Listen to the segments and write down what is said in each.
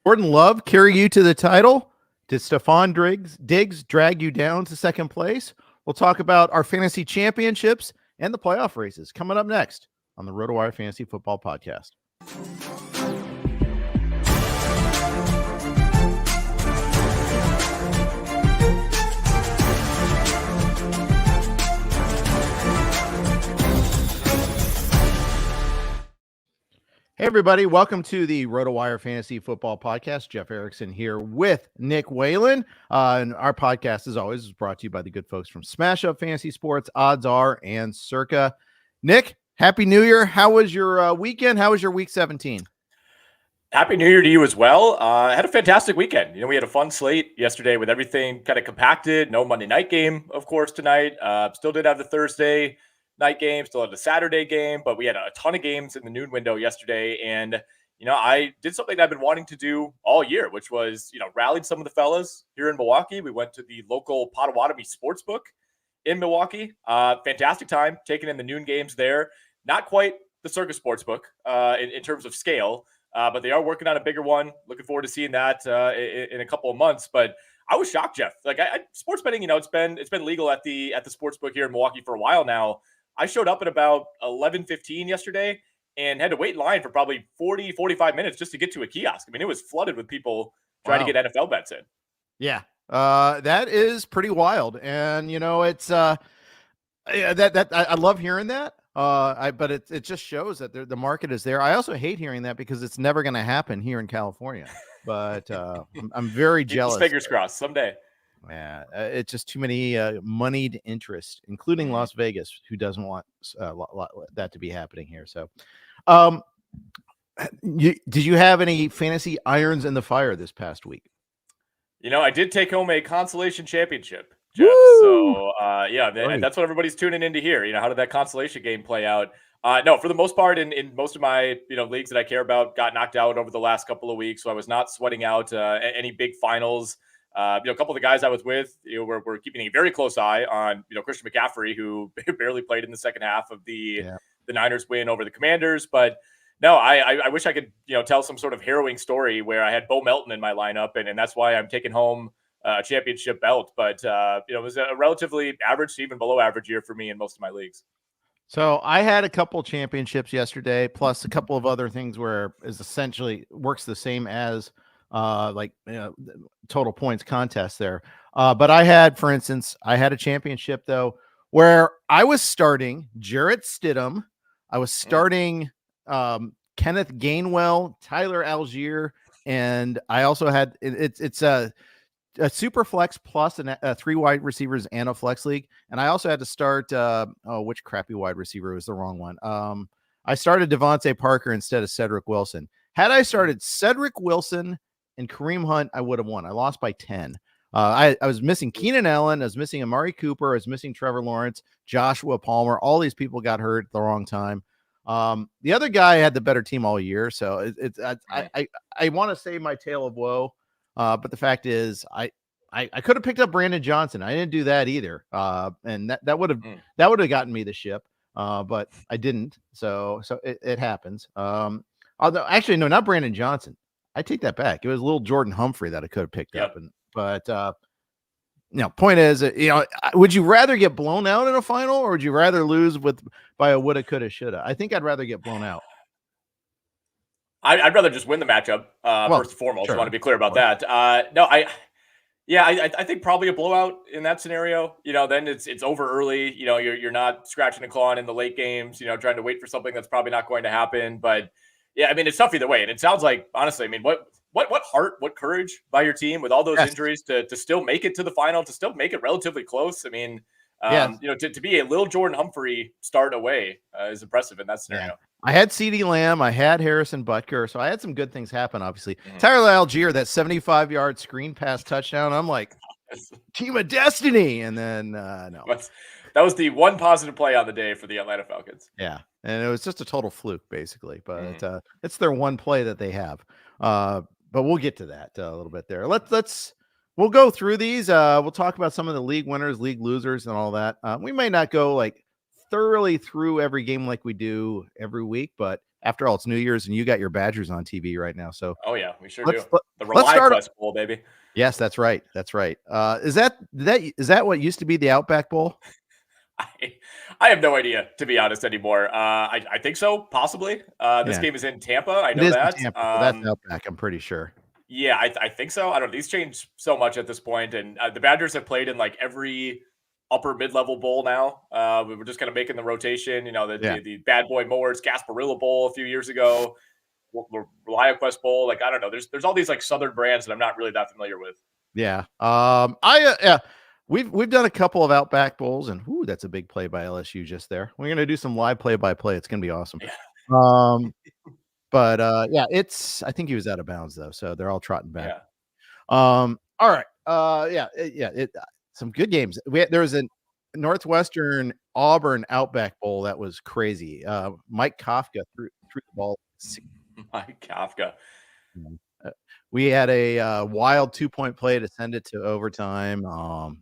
Jordan Love carry you to the title? Did Stephon Diggs drag you down to second place? We'll talk about our fantasy championships and the playoff races coming up next on the RotoWire Fantasy Football Podcast. Hey, everybody. Welcome to the RotoWire Fantasy Football Podcast. Jeff Erickson here with Nick Whalen. And our podcast, as always, is brought to you by the good folks from SmashUp Fantasy Sports, OddsR, and Circa. Nick, Happy New Year. How was your weekend? How was your Week 17? Happy New Year to you as well. I had a fantastic weekend. We had a fun slate yesterday with everything kind of compacted. No Monday night game, of course, tonight. Still did have the Thursday night game, still had the Saturday game, but we had a ton of games in the noon window yesterday. And, I did something that I've been wanting to do all year, which was, rallied some of the fellas here in Milwaukee. We went to the local Potawatomi Sportsbook in Milwaukee. Fantastic time taking in the noon games there. Not quite the Circa Sportsbook in terms of scale, but they are working on a bigger one. Looking forward to seeing that in a couple of months. But I was shocked, Jeff. Like sports betting, it's been legal at the Sportsbook here in Milwaukee for a while now. I showed up at about 11:15 yesterday and had to wait in line for probably 40, 45 minutes just to get to a kiosk. I mean, it was flooded with people trying to get NFL bets in. Yeah, that is pretty wild. And, it's I love hearing that. But it just shows that the market is there. I also hate hearing that because it's never going to happen here in California. But I'm very jealous. Fingers crossed someday. Yeah, it's just too many moneyed interest, including Las Vegas, who doesn't want that to be happening here. So, did you have any fantasy irons in the fire this past week? I did take home a consolation championship, Jeff. Woo! So, that's what everybody's tuning in to hear. How did that consolation game play out? No, for the most part, in most of my leagues that I care about, got knocked out over the last couple of weeks, so I was not sweating out any big finals. A couple of the guys I was with, we're keeping a very close eye on, Christian McCaffrey, who barely played in the second half of the Niners win over the Commanders. But no, I wish I could, tell some sort of harrowing story where I had Bo Melton in my lineup, and that's why I'm taking home a championship belt. But, it was a relatively average to even below average year for me in most of my leagues. So I had a couple championships yesterday, plus a couple of other things where is essentially works the same as total points contest there. But I had, for instance, a championship though, where I was starting Jarrett Stidham. I was starting Kenneth Gainwell, Tyler Algier. And I also had, it's a super flex plus a 3 wide receivers and a flex league. And I also had to start, which crappy wide receiver was the wrong one. I started Devontae Parker instead of Cedric Wilson. Had I started Cedric Wilson and Kareem Hunt, I would have won. I lost by 10. I was missing Keenan Allen. I was missing Amari Cooper. I was missing Trevor Lawrence, Joshua Palmer. All these people got hurt at the wrong time. The other guy had the better team all year. So I want to say my tale of woe. But the fact is, I could have picked up Brandon Johnson. I didn't do that either. And that would have gotten me the ship. But I didn't. So it happens. Although actually, no, not Brandon Johnson. I take that back. It was a little Jordan Humphrey that I could have picked up. But point is, would you rather get blown out in a final, or would you rather lose by a woulda, coulda, shoulda? I think I'd rather get blown out. I'd rather just win the matchup first and foremost. Sure. I want to be clear about that. I think probably a blowout in that scenario. Then it's over early. You're not scratching and clawing in the late games. Trying to wait for something that's probably not going to happen. But yeah, I mean, it's tough either way. And it sounds like, honestly, I mean, what heart, what courage by your team with all those injuries to still make it to the final, to still make it relatively close. I mean, to be a little Jordan Humphrey start away is impressive in that scenario. Yeah. I had CeeDee Lamb. I had Harrison Butker. So I had some good things happen, obviously. Tyler Algier, that 75-yard screen pass touchdown. I'm like, team of destiny. And then, no. That was the one positive play on the day for the Atlanta Falcons. Yeah. And it was just a total fluke, basically. But it's their one play that they have. But we'll get to that a little bit there. We'll go through these. We'll talk about some of the league winners, league losers, and all that. We may not go like thoroughly through every game like we do every week, but after all, it's New Year's and you got your Badgers on TV right now. So oh yeah, we sure do. The let's start RotoWire Bowl, baby. Yes, that's right. That's right. Is that what used to be the Outback Bowl? I have no idea, to be honest, anymore. I think so, possibly. This game is in Tampa. I know that. Tampa, so that's Outback, I'm pretty sure. Yeah, I think so. I don't know. These change so much at this point, and the Badgers have played in like every upper mid-level bowl now. We were just kind of making the rotation. The Bad Boy Mowers Gasparilla Bowl a few years ago, ReliaQuest Bowl. Like I don't know. There's all these like Southern brands that I'm not really that familiar with. Yeah. We've done a couple of Outback Bowls, and that's a big play by LSU just there. We're gonna do some live play-by-play. It's gonna be awesome. Yeah. But I think he was out of bounds though, so they're all trotting back. Yeah. All right. Some good games. There was a Northwestern Auburn Outback Bowl that was crazy. Mike Kafka threw the ball. Mike Kafka. We had a wild 2-point play to send it to overtime.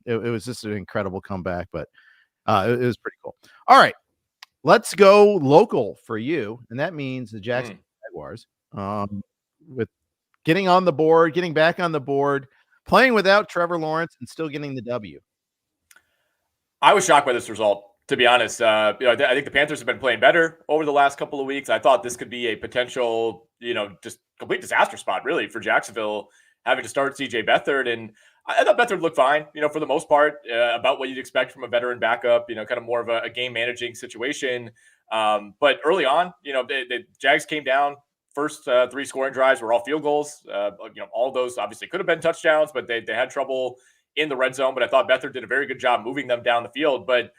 It was just an incredible comeback, but it was pretty cool. All right, let's go local for you, and that means the Jackson Jaguars. With getting on the board, getting back on the board, playing without Trevor Lawrence, and still getting the W. I was shocked by this result, to be honest. I think the Panthers have been playing better over the last couple of weeks. I thought this could be a potential, just complete disaster spot, really, for Jacksonville, having to start CJ Beathard. And I thought Beathard looked fine, for the most part, about what you'd expect from a veteran backup, kind of more of a game managing situation. But early on, the Jags came down. First 3 scoring drives were all field goals. All of those obviously could have been touchdowns, but they had trouble in the red zone. But I thought Beathard did a very good job moving them down the field. But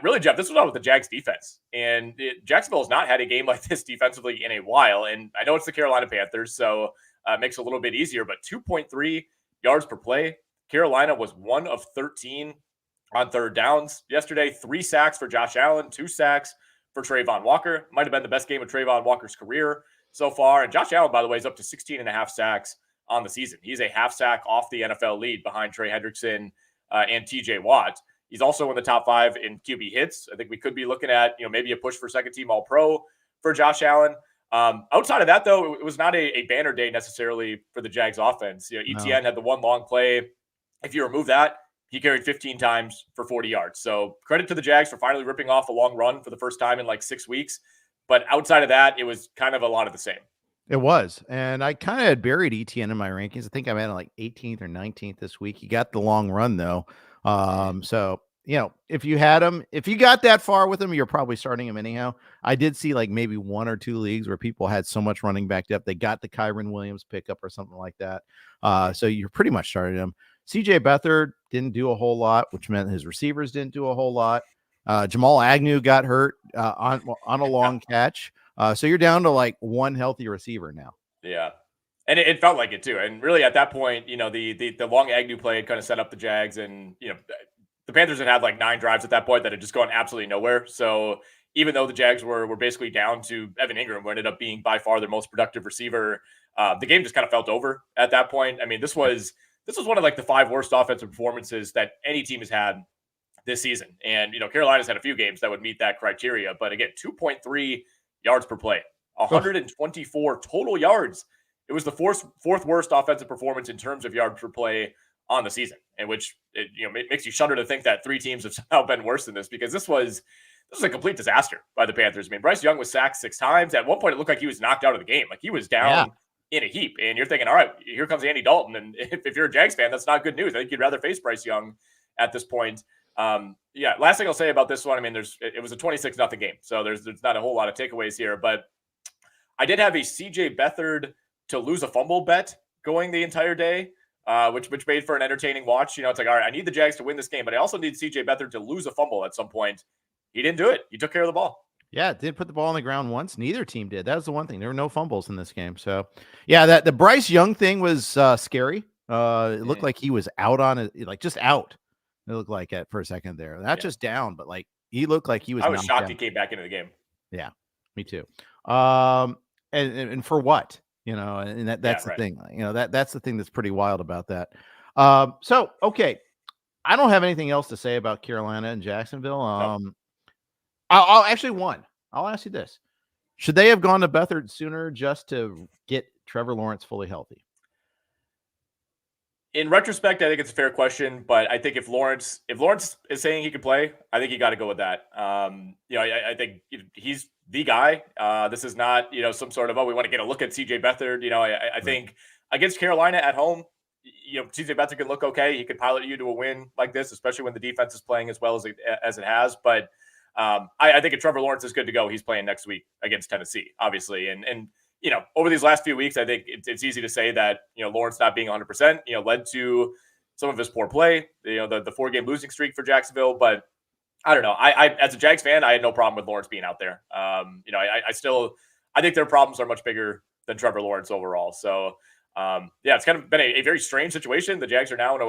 really, Jeff, this was all with the Jags defense. And Jacksonville has not had a game like this defensively in a while. And I know it's the Carolina Panthers, so it makes it a little bit easier. But 2.3 yards per play. Carolina was 1 of 13 on third downs yesterday. 3 sacks for Josh Allen, 2 sacks for Trayvon Walker. Might have been the best game of Trayvon Walker's career so far. And Josh Allen, by the way, is up to 16.5 sacks on the season. He's a half sack off the NFL lead behind Trey Hendrickson and TJ Watt. He's also in the top 5 in QB hits. I think we could be looking at, maybe a push for second team All Pro for Josh Allen. Outside of that, though, it was not a banner day necessarily for the Jags offense. ETN had the one long play. If you remove that, he carried 15 times for 40 yards. So credit to the Jags for finally ripping off a long run for the first time in like 6 weeks. But outside of that, it was kind of a lot of the same. It was. And I kind of had buried ETN in my rankings. I think I'm at like 18th or 19th this week. He got the long run, though. So, if you had him, if you got that far with him, you're probably starting him anyhow. I did see like maybe 1 or 2 leagues where people had so much running back depth. They got the Kyron Williams pickup or something like that. So you're pretty much starting him. CJ Beathard didn't do a whole lot, which meant his receivers didn't do a whole lot. Jamal Agnew got hurt on a long catch. So you're down to like 1 healthy receiver now. Yeah. And it felt like it too. And really at that point, the long Agnew play had kind of set up the Jags, and, the Panthers had like 9 drives at that point that had just gone absolutely nowhere. So even though the Jags were basically down to Evan Ingram, who ended up being by far their most productive receiver, the game just kind of felt over at that point. I mean, this was one of like the 5 worst offensive performances that any team has had this season. And, Carolina's had a few games that would meet that criteria. But again, 2.3 yards per play, 124 total yards. It was the fourth worst offensive performance in terms of yards per play on the season, and which it makes you shudder to think that 3 teams have somehow been worse than this, because this was a complete disaster by the Panthers. I mean, Bryce Young was sacked 6 times. At one point, it looked like he was knocked out of the game. Like he was down in a heap, and you're thinking, all right, here comes Andy Dalton. And if you're a Jags fan, that's not good news. I think you'd rather face Bryce Young at this point. Last thing I'll say about this one, I mean, it was a 26-0 game, so there's not a whole lot of takeaways here, but I did have a CJ Beathard to lose a fumble bet going the entire day, which made for an entertaining watch. It's like, all right, I need the Jags to win this game, but I also need CJ Beathard to lose a fumble at some point. He didn't do it. He took care of the ball. Yeah, it did put the ball on the ground once. Neither team did. That was the one thing. There were no fumbles in this game. So, yeah, the Bryce Young thing was scary. It looked like he was out on it, like just out. It looked like it for a second there. Not just down, but like he looked like he was. I was shocked down. He came back into the game. Yeah, me too. And for what? And that's the thing. That's the thing that's pretty wild about that. So okay, I don't have anything else to say about Carolina and Jacksonville. I'll actually I'll ask you this: Should they have gone to Beathard sooner just to get Trevor Lawrence fully healthy? In retrospect, I think it's a fair question, but I think if Lawrence is saying he can play, I think you got to go with that. I think he's the guy. This is not, some sort of, we want to get a look at CJ Beathard. I think against Carolina at home, CJ Beathard can look okay. He could pilot you to a win like this, especially when the defense is playing as well as it has. But I think if Trevor Lawrence is good to go, he's playing next week against Tennessee, obviously. And over these last few weeks, I think it's easy to say that, Lawrence not being 100%, led to some of his poor play, the 4-game losing streak for Jacksonville. But I don't know. I as a Jags fan, I had no problem with Lawrence being out there. I think their problems are much bigger than Trevor Lawrence overall. So, it's kind of been a very strange situation. The Jags are now in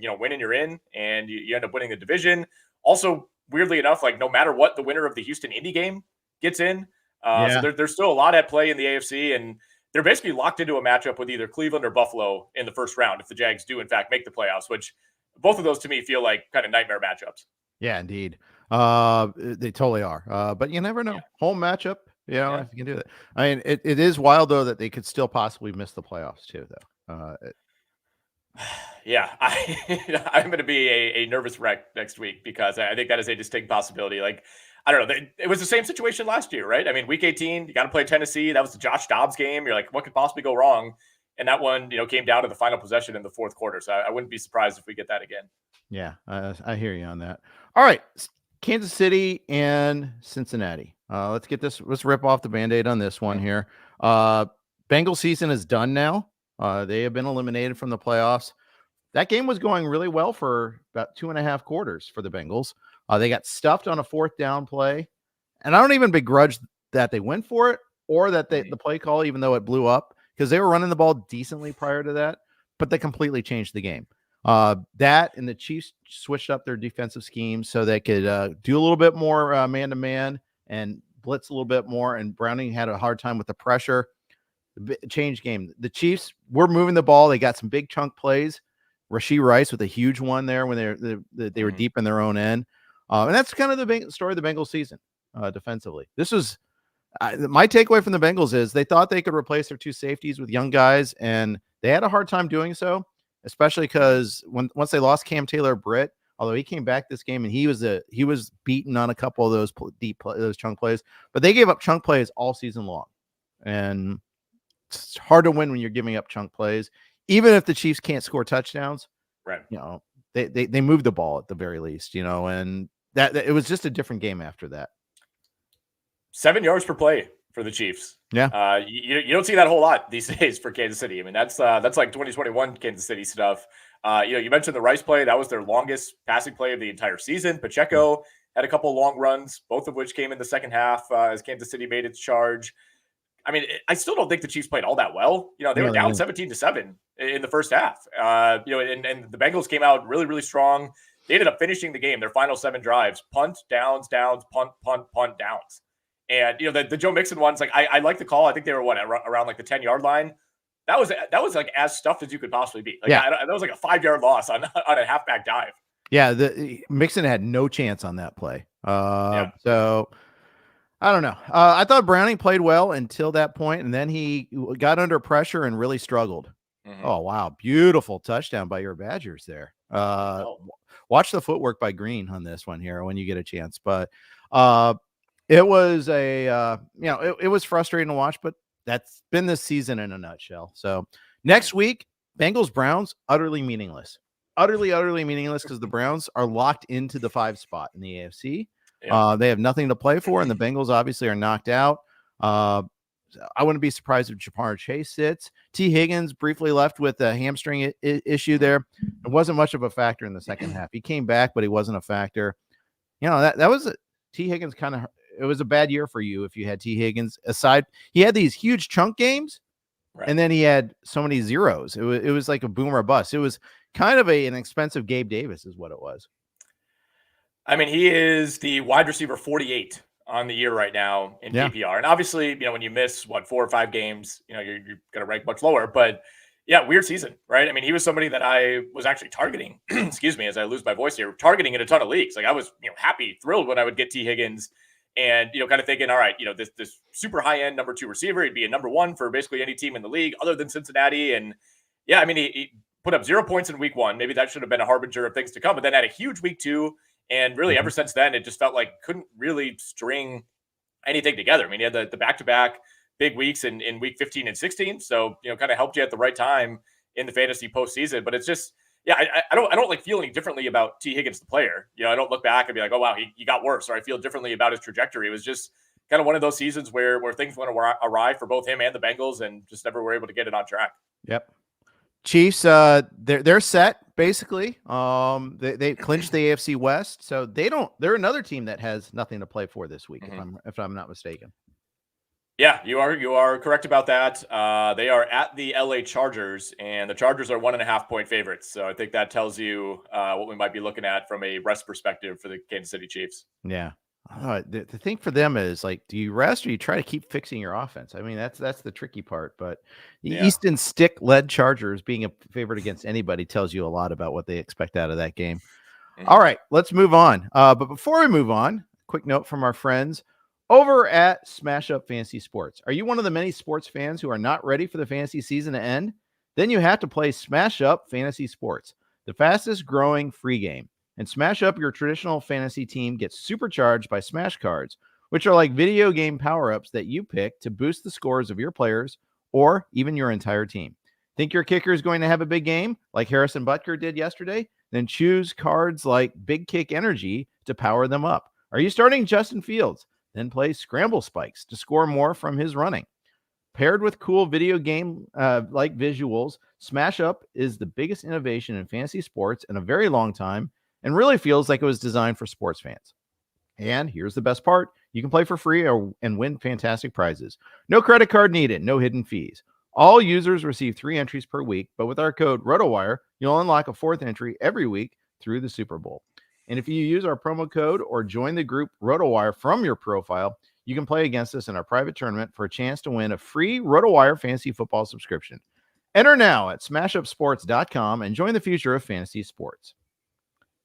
a win and you're in, and you end up winning the division. Also, weirdly enough, like no matter what, the winner of the Houston-Indy game gets in. So there's still a lot at play in the AFC, and they're basically locked into a matchup with either Cleveland or Buffalo in the first round if the Jags do, in fact, make the playoffs, which both of those to me feel like kind of nightmare matchups. Yeah, indeed. They totally are. But you never know. Yeah. Home matchup, if you can do that. I mean, it is wild, though, that they could still possibly miss the playoffs, too, though. I'm going to be a nervous wreck next week because I think that is a distinct possibility. Like, I don't know. It was the same situation last year, right? I mean, week 18, you got to play Tennessee. That was the Josh Dobbs game. You're like, what could possibly go wrong? And that one, came down to the final possession in the fourth quarter. So I wouldn't be surprised if we get that again. Yeah, I hear you on that. All right, Kansas City and Cincinnati. Let's rip off the Band-Aid on this one here. Bengals season is done now. They have been eliminated from the playoffs. That game was going really well for about 2.5 quarters for the Bengals. They got stuffed on a 4th down play, and I don't even begrudge that they went for it or that the play call, even though it blew up, because they were running the ball decently prior to that, but they completely changed the game. That and the Chiefs switched up their defensive scheme so they could do a little bit more man-to-man and blitz a little bit more, and Browning had a hard time with the pressure. Change game. The Chiefs were moving the ball. They got some big chunk plays. Rashee Rice with a huge one there when they were deep in their own end. And that's kind of the story of the Bengals season defensively. This was my takeaway from the Bengals is they thought they could replace their 2 safeties with young guys, and they had a hard time doing so, especially because once they lost Cam Taylor-Britt, although he came back this game and he was beaten on a couple of those those chunk plays, but they gave up chunk plays all season long, and it's hard to win when you're giving up chunk plays, even if the Chiefs can't score touchdowns. Right. They moved the ball at the very least, and that it was just a different game after that. 7 yards per play for the Chiefs. Yeah. You don't see that a whole lot these days for Kansas City. I mean, that's like 2021 Kansas City stuff. You mentioned the Rice play. That was their longest passing play of the entire season. Pacheco had a couple long runs, both of which came in the second half as Kansas City made its charge. I mean, I still don't think the Chiefs played all that well. They were down 17-7 in the first half. And the Bengals came out really, really strong. They ended up finishing the game, their final 7 drives, punt, downs, punt, downs. And, the Joe Mixon ones, like I like the call. I think they were around like the 10-yard line. That was like as stuffed as you could possibly be. Like, that was like a 5-yard loss on a halfback dive. Yeah. The Mixon had no chance on that play. So I don't know. I thought Browning played well until that point, and then he got under pressure and really struggled. Oh, wow. Beautiful touchdown by your Badgers there. Watch the footwork by Green on this one here when you get a chance. But it was it was frustrating to watch, but that's been this season in a nutshell. So next week, Bengals Browns, utterly meaningless. Utterly meaningless because the Browns are locked into the 5 spot in the AFC. They have nothing to play for, and the Bengals obviously are knocked out. I wouldn't be surprised if Jamar Chase sits. T. Higgins briefly left with a hamstring issue there. It wasn't much of a factor in the second half. He came back, but he wasn't a factor. That was T. Higgins it was a bad year for you if you had T. Higgins. Aside, he had these huge chunk games, and then he had so many zeros. It was like a boom or bust. It was kind of an expensive Gabe Davis is what it was. I mean, he is the wide receiver 48 on the year right now in PPR. And obviously, when you miss 4 or 5 games, you're going to rank much lower, but weird season, right? I mean, he was somebody that I was actually targeting, excuse me, as I lose my voice here, targeting in a ton of leagues. Like I was, happy, thrilled when I would get T. Higgins And, kind of thinking, all right, this super high end number 2 receiver, he'd be a number 1 for basically any team in the league other than Cincinnati. And yeah, I mean, he put up 0 points in week 1. Maybe that should have been a harbinger of things to come, but then had a huge week 2. And really ever since then, it just felt like couldn't really string anything together. I mean, he had the back-to-back big weeks in week 15 and 16. So, kind of helped you at the right time in the fantasy postseason. But it's just, yeah, I don't like feel any differently about T. Higgins, the player. I don't look back and be like, oh, wow, he got worse, or I feel differently about his trajectory. It was just kind of one of those seasons where things went awry for both him and the Bengals and just never were able to get it on track. Yep. Chiefs, they're set basically. They clinched the AFC West, so they're another team that has nothing to play for this week, if I'm not mistaken. Yeah, you are correct about that. They are at the LA Chargers, and the Chargers are 1.5 point favorites. So I think that tells you what we might be looking at from a rest perspective for the Kansas City Chiefs. Yeah. The thing for them is, like, do you rest or you try to keep fixing your offense? I mean, that's the tricky part. But the Easton Stick-led Chargers being a favorite against anybody tells you a lot about what they expect out of that game. All right, let's move on. But before we move on, quick note from our friends over at SmashUp Fantasy Sports. Are you one of the many sports fans who are not ready for the fantasy season to end? Then you have to play SmashUp Fantasy Sports, the fastest growing free game. And SmashUp, your traditional fantasy team, gets supercharged by Smash Cards, which are like video game power-ups that you pick to boost the scores of your players or even your entire team. Think your kicker is going to have a big game like Harrison Butker did yesterday? Then choose cards like Big Kick Energy to power them up. Are you starting Justin Fields? Then play Scramble Spikes to score more from his running. Paired with cool video game like visuals, SmashUp is the biggest innovation in fantasy sports in a very long time and really feels like it was designed for sports fans. And here's the best part. You can play for free and win fantastic prizes. No credit card needed, no hidden fees. All users receive 3 entries per week, but with our code RotoWire, you'll unlock a 4th entry every week through the Super Bowl. And if you use our promo code or join the group RotoWire from your profile, you can play against us in our private tournament for a chance to win a free RotoWire fantasy football subscription. Enter now at smashupsports.com and join the future of fantasy sports.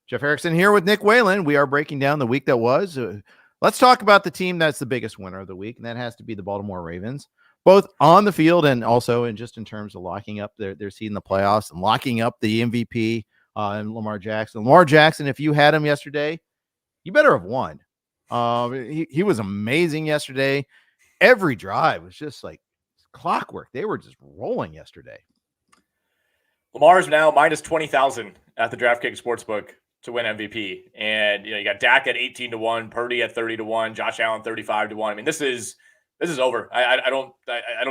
Jeff Erickson here with Nick Whalen. We are breaking down the week that was. Let's talk about the team that's the biggest winner of the week, and that has to be the Baltimore Ravens, both on the field and also in terms of locking up their seed in the playoffs and locking up the MVP. And Lamar Jackson. Lamar Jackson, if you had him yesterday, you better have won. He was amazing yesterday. Every drive was just like clockwork. They were just rolling yesterday. Lamar is now minus 20,000 at the DraftKings Sportsbook to win MVP. And you got Dak at 18-1, Purdy at 30-1, Josh Allen 35-1. I mean, this is over. I don't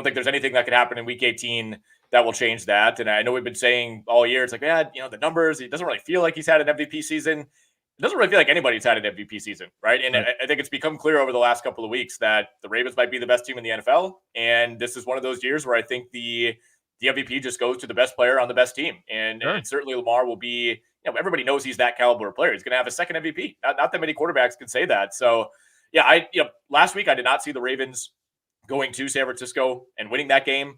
think there's anything that could happen in Week 18 that will change that. And I know we've been saying all year, it's like, the numbers, it doesn't really feel like he's had an MVP season. It doesn't really feel like anybody's had an MVP season, right? And I think it's become clear over the last couple of weeks that the Ravens might be the best team in the NFL. And this is one of those years where I think the MVP just goes to the best player on the best team. And certainly Lamar will be, everybody knows he's that caliber of player. He's going to have a second MVP. Not that many quarterbacks can say that. So, yeah, last week I did not see the Ravens going to San Francisco and winning that game.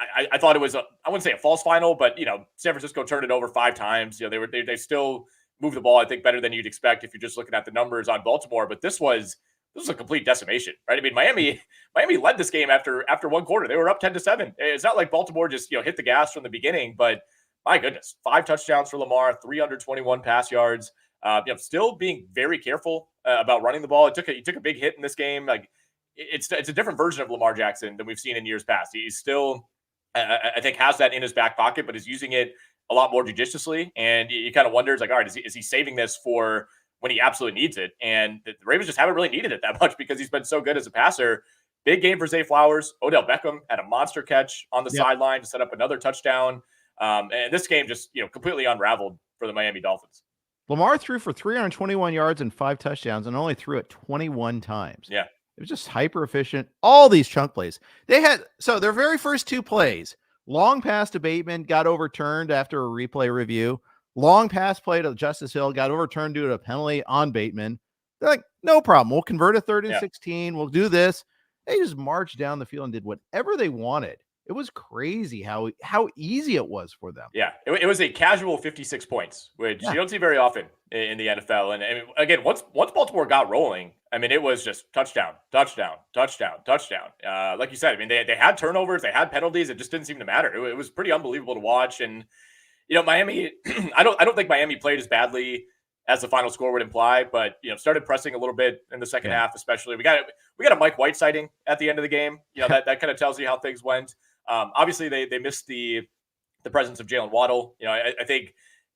I thought it was I wouldn't say a false final, but San Francisco turned it over 5 times. They still moved the ball, I think, better than you'd expect if you're just looking at the numbers on Baltimore. But this was a complete decimation, right? I mean, Miami led this game after one quarter. They were up 10-7. It's not like Baltimore just hit the gas from the beginning, but my goodness, 5 touchdowns for Lamar, 321 pass yards. Still being very careful about running the ball. He took a big hit in this game. Like it's a different version of Lamar Jackson than we've seen in years past. He's still, I think, has that in his back pocket, but is using it a lot more judiciously. And you kind of wonder, all right, is he saving this for when he absolutely needs it? And the Ravens just haven't really needed it that much because he's been so good as a passer. Big game for Zay Flowers. Odell Beckham had a monster catch on the sideline to set up another touchdown. And this game just, completely unraveled for the Miami Dolphins. Lamar threw for 321 yards and 5 touchdowns and only threw it 21 times. Yeah. It was just hyper efficient. All these chunk plays. So their very first 2 plays, long pass to Bateman got overturned after a replay review. Long pass play to Justice Hill got overturned due to a penalty on Bateman. They're like, no problem. We'll convert a 3rd and 16. We'll do this. They just marched down the field and did whatever they wanted. It was crazy how easy it was for them. Yeah, it was a casual 56 points, which you don't see very often in the NFL. And again, once Baltimore got rolling, I mean, it was just touchdown, touchdown, touchdown, touchdown. Like you said, I mean, they had turnovers, they had penalties. It just didn't seem to matter. It was pretty unbelievable to watch. And Miami, I don't think Miami played as badly as the final score would imply, but started pressing a little bit in the second half, especially. We got a Mike White sighting at the end of the game. That kind of tells you how things went. Obviously, they missed the presence of Jalen Waddle. I think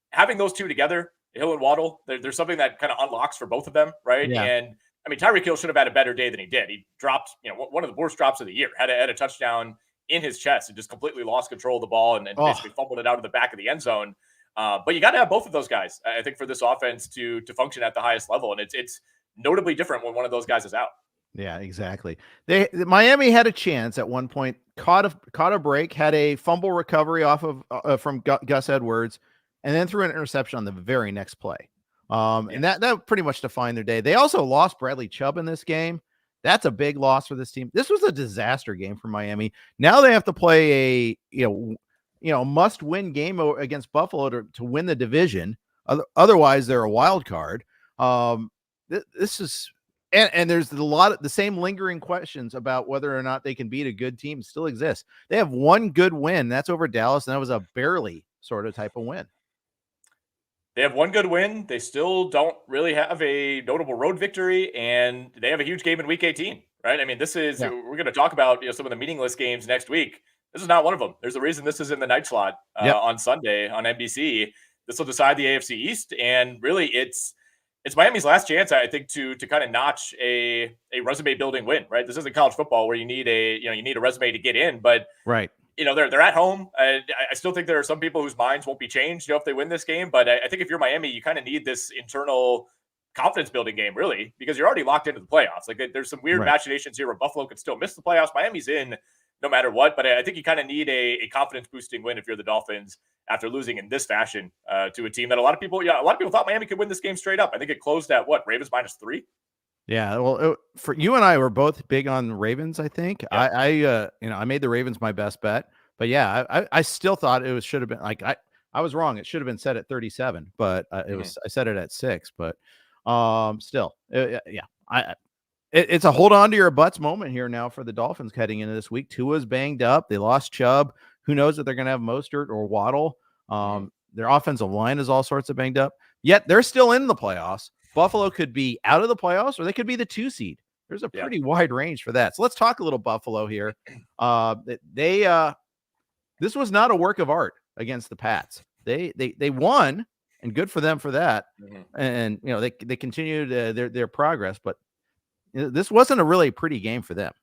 having those two together, Hill and Waddle, there's something that kind of unlocks for both of them, right? Yeah. And I mean, Tyreek Hill should have had a better day than he did. He dropped, one of the worst drops of the year. Had a touchdown in his chest and just completely lost control of the ball and basically fumbled it out of the back of the end zone. But you got to have both of those guys, I think, for this offense to function at the highest level. And it's notably different when one of those guys is out. Yeah, exactly. Miami had a chance at one point, caught a break, had a fumble recovery off of from Gus Edwards, and then threw an interception on the very next play. And that pretty much defined their day. They also lost Bradley Chubb in this game. That's a big loss for this team. This was a disaster game for Miami. Now they have to play a must-win game against Buffalo to win the division. Otherwise, they're a wild card. This is. And there's a lot of the same lingering questions about whether or not they can beat a good team still exists. They have one good win. That's over Dallas. And that was a barely sort of type of win. They have one good win. They still don't really have a notable road victory. And they have a huge game in week 18, right? I mean, we're going to talk about some of the meaningless games next week. This is not one of them. There's a reason this is in the night slot on Sunday on NBC. This will decide the AFC East. And really it's Miami's last chance, I think, to kind of notch a resume building win, right? This isn't college football where you need a resume to get in, but right. They're at home. I still think there are some people whose minds won't be changed, if they win this game. But I think if you're Miami, you kind of need this internal confidence building game, really, because you're already locked into the playoffs. Like there's some weird machinations here where Buffalo could still miss the playoffs. Miami's in no matter what, but I think you kind of need a confidence boosting win if you're the Dolphins after losing in this fashion to a team that a lot of people thought Miami could win this game straight up. I think it closed at Ravens -3. Yeah, well, for you and I were both big on the Ravens. I think I made the Ravens my best bet, but I still thought should have been like I was wrong. It should have been set at 37, but I set it at 6. But still, it's a hold on to your butts moment here now for the Dolphins heading into this week. Tua's banged up. They lost Chubb. Who knows if they're going to have Mostert or Waddle? Their offensive line is all sorts of banged up. Yet they're still in the playoffs. Buffalo could be out of the playoffs, or they could be the 2 seed. There's a pretty wide range for that. So let's talk a little Buffalo here. This was not a work of art against the Pats. They won, and good for them for that. And they continued their progress, but this wasn't a really pretty game for them.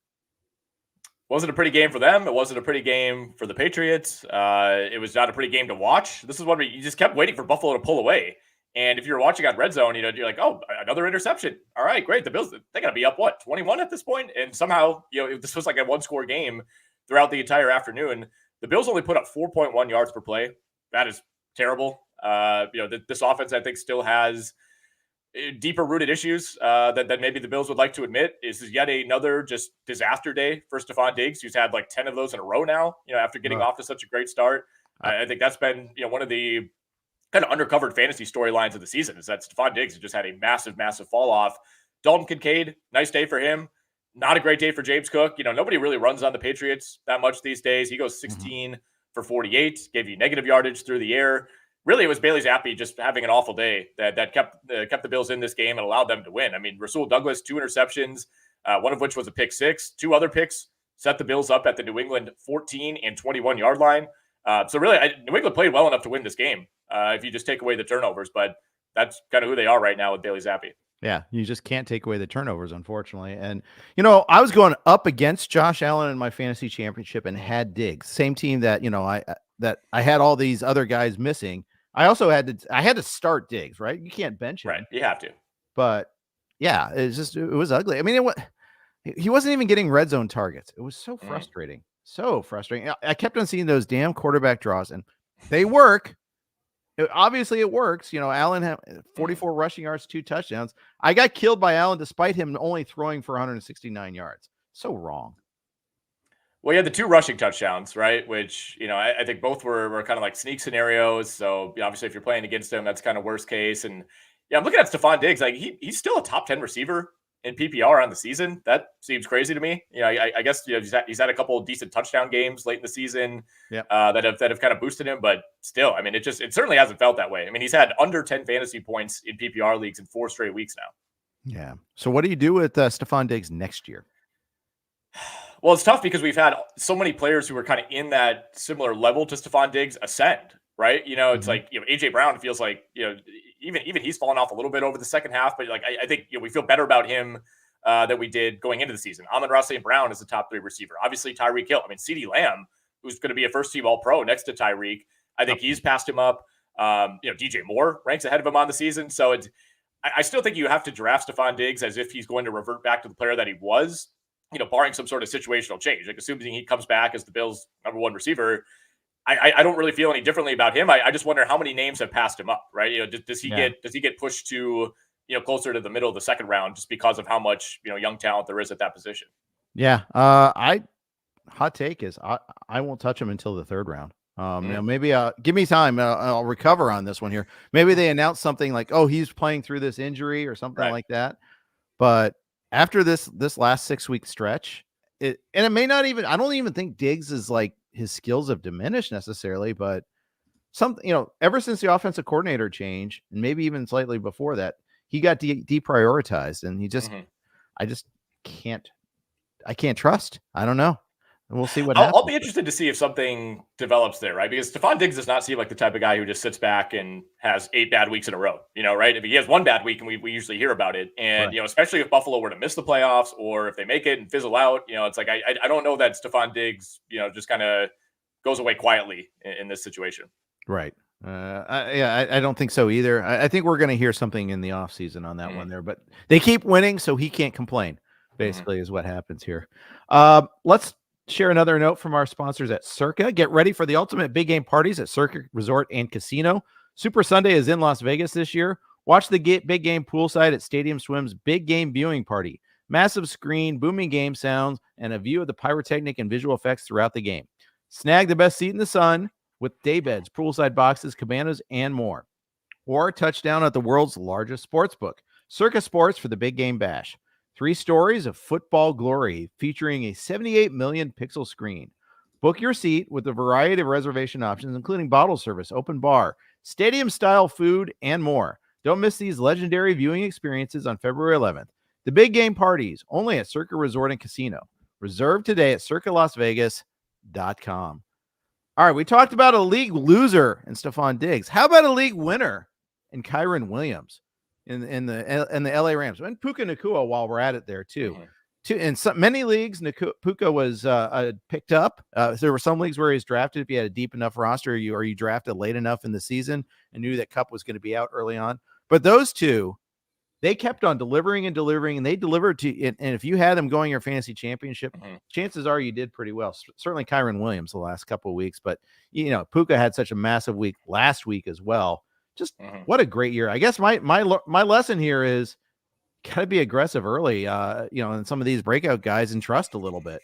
Wasn't a pretty game for them. It wasn't a pretty game for the Patriots. It was not a pretty game to watch. This is one where you just kept waiting for Buffalo to pull away. And if you're watching on Red Zone, you're like, oh, another interception. All right, great. The Bills, they got to be up, 21 at this point? And somehow, this was like a one-score game throughout the entire afternoon. The Bills only put up 4.1 yards per play. That is terrible. This offense, I think, still has deeper rooted issues that maybe the Bills would like to admit. This is yet another just disaster day for Stephon Diggs, who's had like 10 of those in a row now, after getting off to such a great start. I think that's been, one of the kind of undercovered fantasy storylines of the season is that Stephon Diggs has just had a massive, massive fall off. Dalton Kincaid, nice day for him. Not a great day for James Cook. Nobody really runs on the Patriots that much these days. He goes 16 for 48, gave you negative yardage through the air. Really, it was Bailey Zappi just having an awful day that kept the Bills in this game and allowed them to win. I mean, Rasul Douglas, 2 interceptions, one of which was a pick 6. 2 other picks set the Bills up at the New England 14 and 21 yard line. So really, New England played well enough to win this game if you just take away the turnovers. But that's kind of who they are right now with Bailey Zappi. Yeah, you just can't take away the turnovers, unfortunately. And, I was going up against Josh Allen in my fantasy championship and had Diggs, same team that, I had all these other guys missing. I also had to start Diggs, right? You can't bench him. Right, you have to. But, yeah, it was ugly. I mean, he wasn't even getting red zone targets. It was so frustrating. So frustrating. I kept on seeing those damn quarterback draws, and they work. Obviously, it works. Allen had 44 rushing yards, 2 touchdowns. I got killed by Allen despite him only throwing for 169 yards. So wrong. Well, he had the 2 rushing touchdowns, right? Which, I think both were kind of like sneak scenarios. So obviously, if you're playing against him, that's kind of worst case. And yeah, I'm looking at Stephon Diggs. Like he's still a top 10 receiver in PPR on the season. That seems crazy to me. I guess he's had a couple of decent touchdown games late in the season, Yeah. that have kind of boosted him. But still, I mean, it certainly hasn't felt that way. I mean, he's had under 10 fantasy points in PPR leagues in 4 straight weeks now. Yeah. So what do you do with Stephon Diggs next year? Well, it's tough because we've had so many players who are kind of in that similar level to Stephon Diggs ascend, right? It's like, AJ Brown feels like, even he's fallen off a little bit over the second half, but like, I think, we feel better about him than we did going into the season. Amon-Ra St. Brown is the top 3 receiver. Obviously, Tyreek Hill. I mean, CeeDee Lamb, who's going to be a first team All-Pro next to Tyreek. I think he's passed him up. DJ Moore ranks ahead of him on the season. So I still think you have to draft Stephon Diggs as if he's going to revert back to the player that he was, barring some sort of situational change. Like assuming he comes back as the Bills' #1 receiver, I don't really feel any differently about him. I just wonder how many names have passed him up, right? Does he get pushed to, closer to the middle of the second round just because of how much, young talent there is at that position? Yeah. Hot take is I won't touch him until the 3rd round. Maybe give me time. I'll recover on this one here. Maybe they announce something like, oh, he's playing through this injury or something like that. But after this last 6-week stretch, it may not even, I don't even think Diggs is like his skills have diminished necessarily, but something, ever since the offensive coordinator change, and maybe even slightly before that, he got deprioritized, and he just, I can't trust. I don't know. And we'll see what happens. I'll be interested to see if something develops there, right? Because Stephon Diggs does not seem like the type of guy who just sits back and has 8 bad weeks in a row, right? If he has 1 bad week, and we usually hear about it, and especially if Buffalo were to miss the playoffs or if they make it and fizzle out, it's like I don't know that Stephon Diggs, just kind of goes away quietly in this situation. Right. I don't think so either. I think we're going to hear something in the offseason on that one there, but they keep winning, so he can't complain, basically, is what happens here. Let's share another note from our sponsors at Circa. Get ready for the ultimate big game parties at Circa Resort and Casino. Super Sunday is in Las Vegas this year. Watch the big game poolside at Stadium Swim's big game viewing party. Massive screen, booming game sounds, and a view of the pyrotechnic and visual effects throughout the game. Snag the best seat in the sun with daybeds, poolside boxes, cabanas, and more. Or touchdown at the world's largest sports book, Circa Sports, for the big game bash. 3 stories of football glory featuring a 78 million pixel screen. Book your seat with a variety of reservation options, including bottle service, open bar, stadium-style food, and more. Don't miss these legendary viewing experiences on February 11th. The big game parties, only at Circa Resort and Casino. Reserve today at circalasvegas.com. All right, we talked about a league loser in Stephon Diggs. How about a league winner in Kyren Williams in the LA Rams? And Puka Nacua, while we're at it there too. In many leagues, Puka was picked up. There were some leagues where he's drafted if you had a deep enough roster, or you drafted late enough in the season and knew that Kupp was going to be out early on. But those two, they kept on delivering, and they delivered to. And if you had them going your fantasy championship, chances are you did pretty well. Certainly Kyren Williams the last couple of weeks, but Puka had such a massive week last week as well. Just what a great year. I guess my lesson here is got to be aggressive early, in some of these breakout guys, and trust a little bit.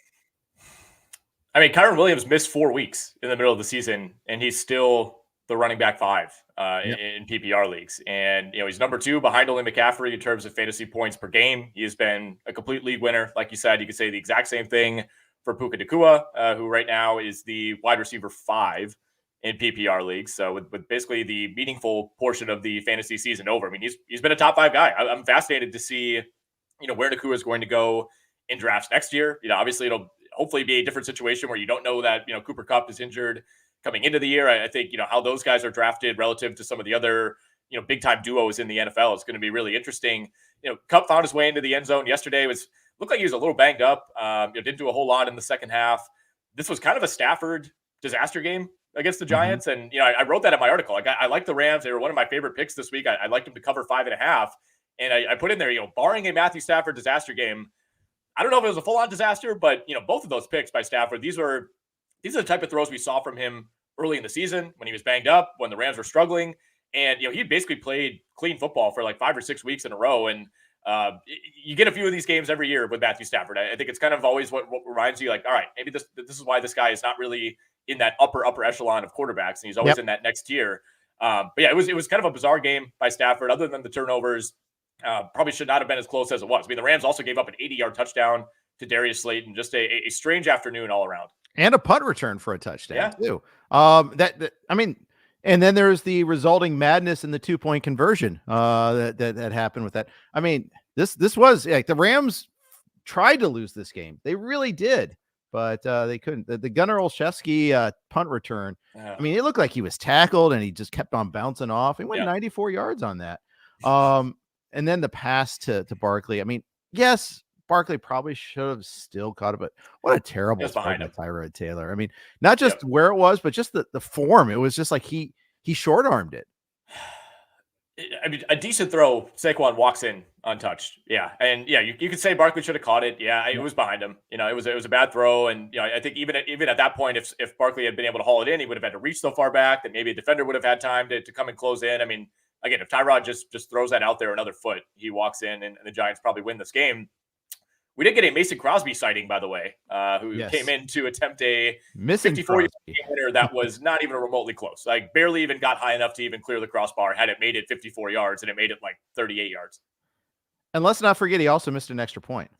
I mean, Kyren Williams missed 4 weeks in the middle of the season, and he's still the running back 5 in PPR leagues. And, he's number 2 behind only McCaffrey in terms of fantasy points per game. He has been a complete league winner. Like you said, you could say the exact same thing for Puka Nacua, who right now is the wide receiver 5 in PPR leagues. So with basically the meaningful portion of the fantasy season over, I mean, he's been a top 5 guy. I'm fascinated to see, where Nacua is going to go in drafts next year. Obviously it'll hopefully be a different situation where you don't know that, Cooper Kupp is injured coming into the year. I think, how those guys are drafted relative to some of the other, big time duos in the NFL is going to be really interesting. Kupp found his way into the end zone yesterday. Looked like he was a little banged up. Didn't do a whole lot in the second half. This was kind of a Stafford disaster game against the Giants. And, I wrote that in my article. Like, I like the Rams. They were one of my favorite picks this week. I liked them to cover 5.5. And I put in there, barring a Matthew Stafford disaster game, I don't know if it was a full-on disaster, but, both of those picks by Stafford, these are the type of throws we saw from him early in the season when he was banged up, when the Rams were struggling. And, he basically played clean football for like 5 or 6 weeks in a row. And You get a few of these games every year with Matthew Stafford. I think it's kind of always what reminds you, like, all right, maybe this is why this guy is not really in that upper echelon of quarterbacks, and he's always in that next tier. But yeah, it was kind of a bizarre game by Stafford. Other than the turnovers, probably should not have been as close as it was. I mean, the Rams also gave up an 80-yard touchdown to Darius Slayton. Just a strange afternoon all around, and a punt return for a touchdown too. I mean. And then there's the resulting madness in the 2-point conversion that happened with that. I mean, this was like the Rams tried to lose this game. They really did, but they couldn't. The Gunnar Olszewski punt return. I mean, it looked like he was tackled and he just kept on bouncing off. He went 94 yards on that. And then the pass to Barkley. I mean, yes, Barkley probably should have still caught it, but what a terrible spot by Tyrod Taylor. I mean, not just where it was, but just the form. It was just like he short-armed it. I mean, a decent throw. Saquon walks in untouched. Yeah. And yeah, you could say Barkley should have caught it. Yeah, it was behind him. You know, it was a bad throw. And, you know, I think even at that point, if Barkley had been able to haul it in, he would have had to reach so far back that maybe a defender would have had time to come and close in. I mean, again, if Tyrod just throws that out there another foot, he walks in and the Giants probably win this game. We did get a Mason Crosby sighting, by the way, who came in to attempt a 54-yard winner that was not even remotely close. Like, barely even got high enough to even clear the crossbar. Had it made it 54 yards, and it made it like 38 yards. And let's not forget, he also missed an extra point.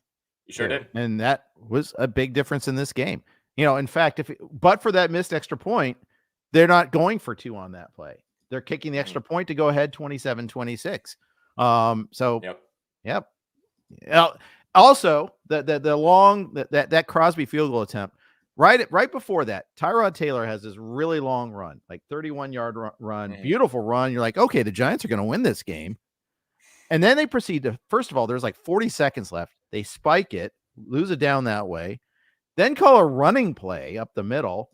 He sure did. And that was a big difference in this game. You know, in fact, but for that missed extra point, they're not going for 2 on that play. They're kicking the extra point to go ahead 27-26. Also, the long that Crosby field goal attempt, right before that, Tyrod Taylor has this really long run, like 31-yard run, beautiful run. You're like, okay, the Giants are going to win this game. And then they proceed to, first of all, there's like 40 seconds left. They spike it, lose it down that way, then call a running play up the middle.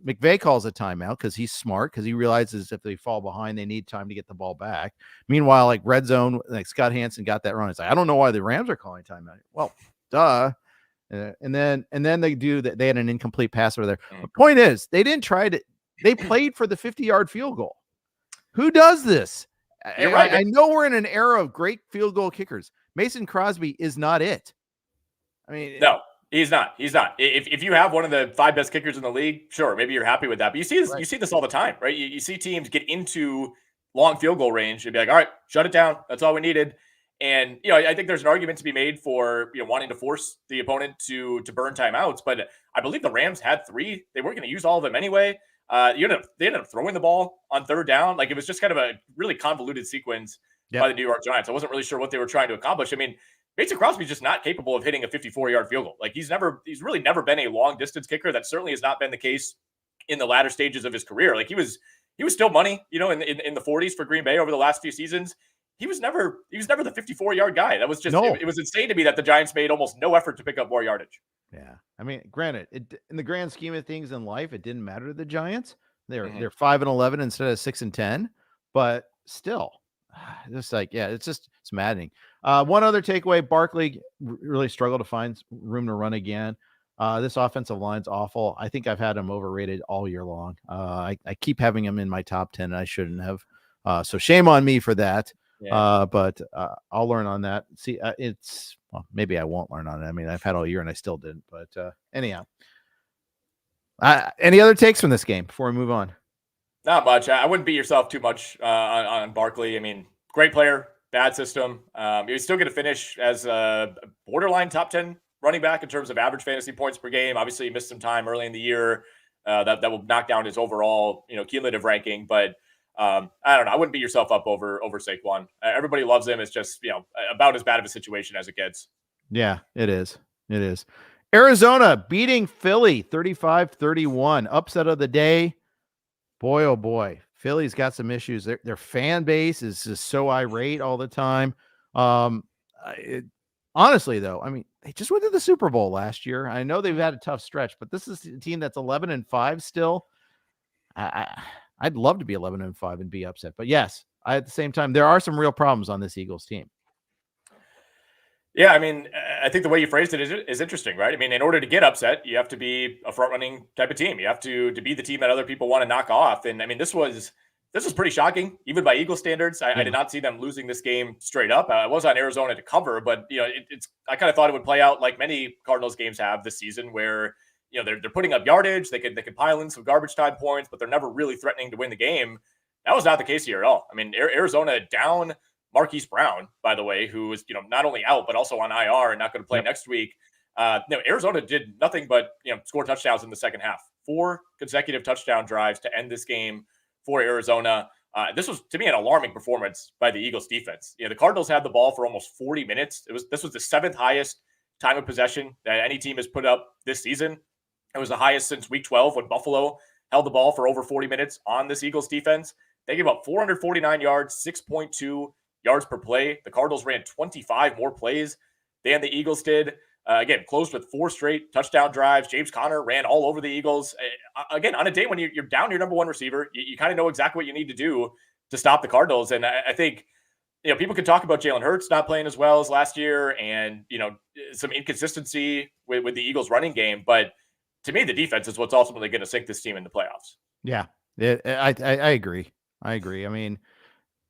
McVay calls a timeout because he's smart, because he realizes if they fall behind, they need time to get the ball back. Meanwhile, like red zone, like Scott Hansen got that run. It's like, I don't know why the Rams are calling timeout. Well, duh. And then they do that. They had an incomplete pass over there. The point is, they didn't try to. They played for the 50-yard field goal. Who does this? Right. I know we're in an era of great field goal kickers. Mason Crosby is not it. I mean, no. He's not. If you have one of the 5 best kickers in the league, sure, maybe you're happy with that. But you see this, you see this all the time, right? You see teams get into long field goal range and be like, all right, shut it down. That's all we needed. And, you know, I think there's an argument to be made for, you know, wanting to force the opponent to burn timeouts. But I believe the Rams had 3. They weren't going to use all of them anyway. They ended up throwing the ball on 3rd down. Like, it was just kind of a really convoluted sequence by the New York Giants. I wasn't really sure what they were trying to accomplish. I mean, Mason Crosby's just not capable of hitting a 54-yard field goal. Like, he's really never been a long distance kicker. That certainly has not been the case in the latter stages of his career. Like, he was still money, you know, in the 40s for Green Bay over the last few seasons. He was never the 54-yard guy. That was just it was insane to me that the Giants made almost no effort to pick up more yardage. Yeah, I mean, granted, in the grand scheme of things in life, it didn't matter to the Giants. They're 5-11 instead of 6-10, but still, just like, yeah, it's maddening. One other takeaway: Barkley really struggled to find room to run again. This offensive line's awful. I think I've had him overrated all year long. I keep having him in my top 10, and I shouldn't have. So shame on me for that. Yeah. But I'll learn on that. See, maybe I won't learn on it. I mean, I've had all year and I still didn't. But anyhow, any other takes from this game before we move on? Not much. I wouldn't beat yourself too much on Barkley. I mean, great player, bad system. He's still going to finish as a borderline top 10 running back in terms of average fantasy points per game. Obviously, he missed some time early in the year. That will knock down his overall, cumulative ranking. But I don't know. I wouldn't beat yourself up over Saquon. Everybody loves him. It's just, about as bad of a situation as it gets. Yeah, it is. It is. Arizona beating Philly 35-31. Upset of the day. Boy, oh boy. Philly's got some issues. Their fan base is just so irate all the time. Honestly, though, I mean, they just went to the Super Bowl last year. I know they've had a tough stretch, but this is a team that's 11-5 still. I'd love to be 11-5 and be upset. But yes, at the same time, there are some real problems on this Eagles team. Yeah, I mean, I think the way you phrased it is interesting, right? I mean, in order to get upset, you have to be a front-running type of team. You have to be the team that other people want to knock off. And I mean, this was this is pretty shocking, even by Eagle standards. I did not see them losing this game straight up. I was on Arizona to cover, but I kind of thought it would play out like many Cardinals games have this season, where they're putting up yardage. They could pile in some garbage time points, but they're never really threatening to win the game. That was not the case here at all. I mean, Arizona down Marquise Brown, by the way, who was not only out but also on IR and not going to play next week. Arizona did nothing but score touchdowns in the second half. 4 consecutive touchdown drives to end this game for Arizona. This was, to me, an alarming performance by the Eagles defense. The Cardinals had the ball for almost 40 minutes. This was the 7th highest time of possession that any team has put up this season. It was the highest since week 12 when Buffalo held the ball for over 40 minutes on this Eagles defense. They gave up 449 yards, 6.2 yards per play. The Cardinals ran 25 more plays than the Eagles did. Again, closed with 4 straight touchdown drives. James Conner ran all over the Eagles. Again, on a day when you're down your number 1 receiver, you kind of know exactly what you need to do to stop the Cardinals. And I think, people can talk about Jalen Hurts not playing as well as last year and, some inconsistency with the Eagles running game. But to me, the defense is what's ultimately going to sink this team in the playoffs. Yeah, I agree. I mean,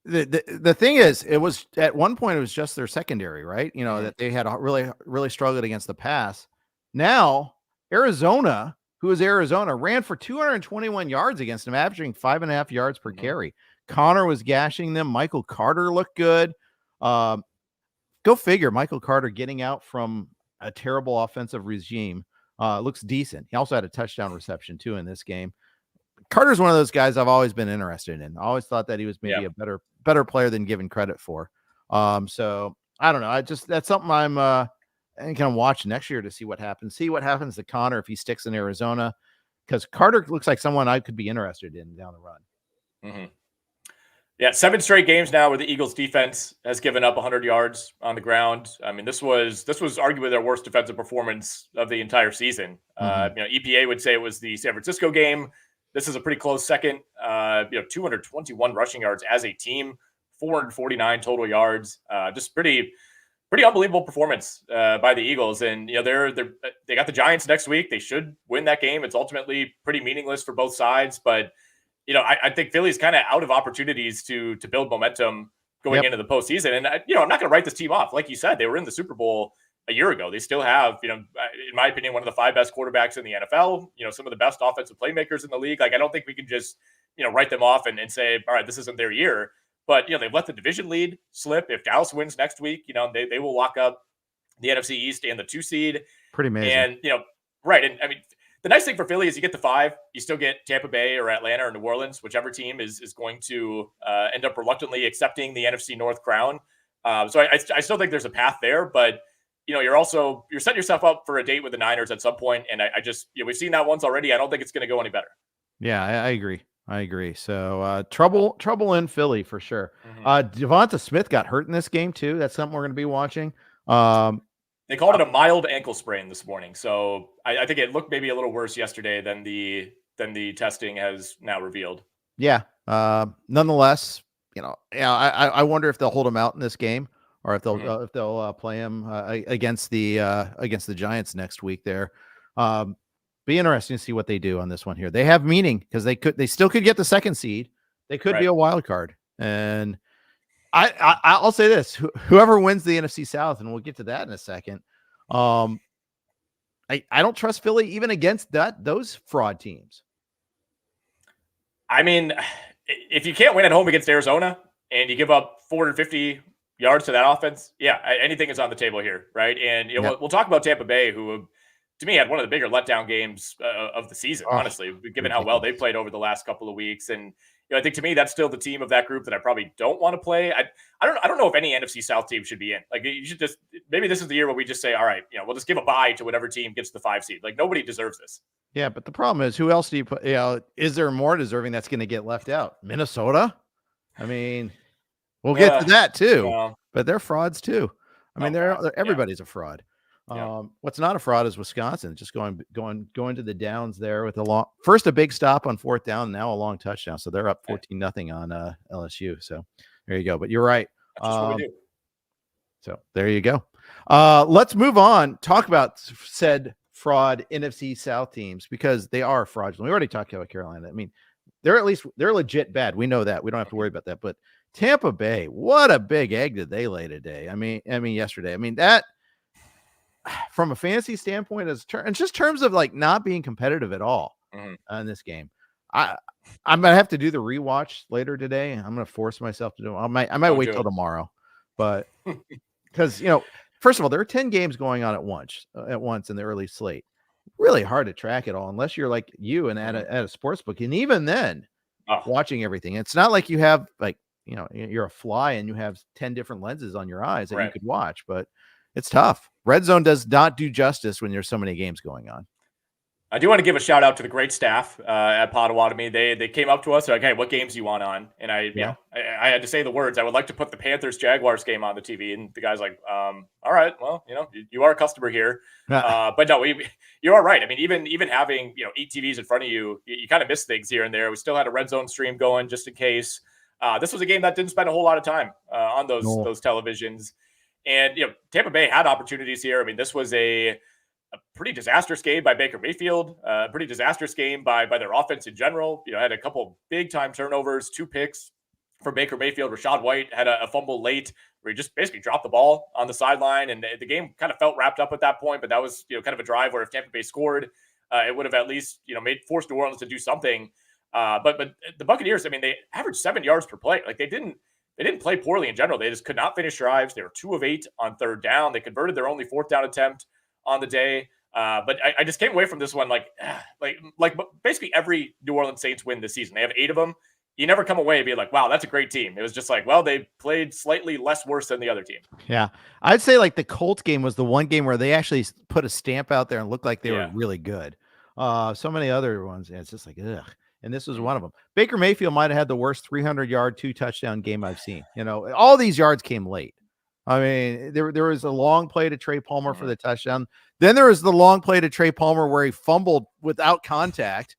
the thing is, it was at one point it was just their secondary, right? That they had really struggled against the pass. Now Arizona, who is Arizona, ran for 221 yards against them, averaging 5.5 yards per carry. Connor was gashing them. Michael Carter looked good. Go figure. Michael Carter getting out from a terrible offensive regime looks decent. He also had a touchdown reception too in this game. Carter's one of those guys I've always been interested in. I always thought that he was maybe a better player than given credit for. So I don't know. That's something I'm going to watch next year to see what happens. See what happens to Connor if he sticks in Arizona, because Carter looks like someone I could be interested in down the run. Yeah, 7 straight games now where the Eagles defense has given up 100 yards on the ground. I mean, this was arguably their worst defensive performance of the entire season. EPA would say it was the San Francisco game. This is a pretty close second. 221 rushing yards as a team, 449 total yards. Just pretty unbelievable performance by the Eagles. And they got the Giants next week. They should win that game. It's ultimately pretty meaningless for both sides. But I think Philly's kind of out of opportunities to build momentum going into the postseason. And I'm not going to write this team off. Like you said, they were in the Super Bowl a year ago. They still have, in my opinion, one of the 5 best quarterbacks in the NFL, some of the best offensive playmakers in the league. Like, I don't think we can just, write them off and say, all right, this isn't their year. But, they've let the division lead slip. If Dallas wins next week, they will lock up the NFC East and the 2 seed. Pretty amazing. And, right. And I mean, the nice thing for Philly is you get the 5, you still get Tampa Bay or Atlanta or New Orleans, whichever team is going to end up reluctantly accepting the NFC North crown. So I still think there's a path there, but you're setting yourself up for a date with the Niners at some point. And I just, we've seen that once already. I don't think it's going to go any better. Yeah, I agree. So trouble in Philly for sure. Devonta Smith got hurt in this game too. That's something we're going to be watching. They called it a mild ankle sprain this morning. So I think it looked maybe a little worse yesterday than the testing has now revealed. Yeah. Nonetheless, I wonder if they'll hold him out in this game, or if they'll play him against the Giants next week. There, be interesting to see what they do on this one here. They have meaning because they still could get the 2nd seed. They could be a wild card, and I'll say this: whoever wins the NFC South, and we'll get to that in a second. I don't trust Philly even against those fraud teams. I mean, if you can't win at home against Arizona and you give up 450 yards to that offense, anything is on the table here, right? And we'll talk about Tampa Bay, who to me had one of the bigger letdown games of the season, honestly, given how well they played over the last couple of weeks. And I think to me that's still the team of that group that I probably don't want to play. I don't know if any NFC South team should be in. Like, you should just, maybe this is the year where we just say, all right, we'll just give a bye to whatever team gets the 5 seed. Like, nobody deserves this. Yeah, but the problem is, who else do you put? Is there more deserving that's going to get left out? Minnesota? I mean, we'll get to that too, but they're frauds too. I mean, everybody's a fraud. What's not a fraud is Wisconsin, just going to the downs there with first a big stop on 4th down, now a long touchdown. So they're up 14-0 on LSU. So there you go. But you're right. That's just what we do. So there you go. Let's move on. Talk about said fraud NFC South teams, because they are fraudulent. We already talked about Carolina. I mean, they're legit bad. We know that. We don't have to worry about that. But Tampa Bay, what a big egg did they lay today? I mean yesterday. I mean that from a fantasy standpoint, it's just terms of like not being competitive at all in this game. I'm gonna have to do the rewatch later today. I'm gonna force myself to do it. I might wait till tomorrow, but because first of all, there are 10 games going on at once in the early slate. Really hard to track it all unless you're like you and at a sports book. And even then, watching everything, it's not like you have like you're a fly and you have 10 different lenses on your eyes that you could watch, but it's tough. Red Zone does not do justice when there's so many games going on. I do want to give a shout out to the great staff at Potawatomi. They came up to us. They're like, "Hey, what games do you want on?" And I had to say the words. I would like to put the Panthers Jaguars game on the TV. And the guy's like, "All right, well, you are a customer here." But no, you are right. I mean, even having 8 TVs in front of you, you kind of miss things here and there. We still had a Red Zone stream going just in case. This was a game that didn't spend a whole lot of time on those televisions. And Tampa Bay had opportunities here. I mean, this was a pretty disastrous game by Baker Mayfield, a pretty disastrous game by their offense in general. Had a couple big time turnovers, 2 picks for Baker Mayfield. Rashad White had a fumble late where he just basically dropped the ball on the sideline, and the game kind of felt wrapped up at that point. But that was kind of a drive where if Tampa Bay scored, it would have at least forced New Orleans to do something. But the Buccaneers, I mean, they averaged 7 yards per play. Like they didn't play poorly in general. They just could not finish drives. They were 2 of 8 on third down. They converted their only 4th down attempt on the day. But I just came away from this one like basically every New Orleans Saints win this season. They have 8 of them. You never come away and be like, wow, that's a great team. It was just like, well, they played slightly less worse than the other team. Yeah. I'd say like the Colts game was the one game where they actually put a stamp out there and looked like they were really good. So many other ones, it's just like, ugh. And this was one of them. Baker Mayfield might have had the worst 300-yard 2-touchdown game I've seen. All these yards came late. I mean, there was a long play to Trey Palmer for the touchdown. Then there was the long play to Trey Palmer where he fumbled without contact.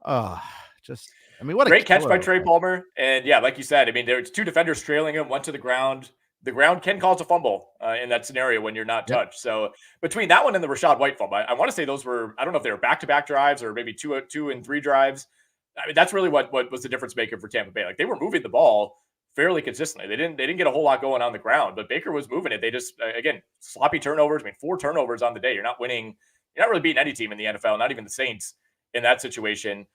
What a great catch by Trey Palmer. And yeah, like you said, I mean, there's 2 defenders trailing him, went to the ground. The ground can cause a fumble in that scenario when you're not touched. So between that one and the Rashad White fumble, I want to say those were, I don't know if they were back-to-back drives or maybe 2 and 3 drives. I mean, that's really what was the difference maker for Tampa Bay. Like they were moving the ball fairly consistently. They didn't get a whole lot going on the ground, but Baker was moving it. They just, again, sloppy turnovers. I mean, 4 turnovers on the day. You're not winning. You're not really beating any team in the NFL, not even the Saints in that situation.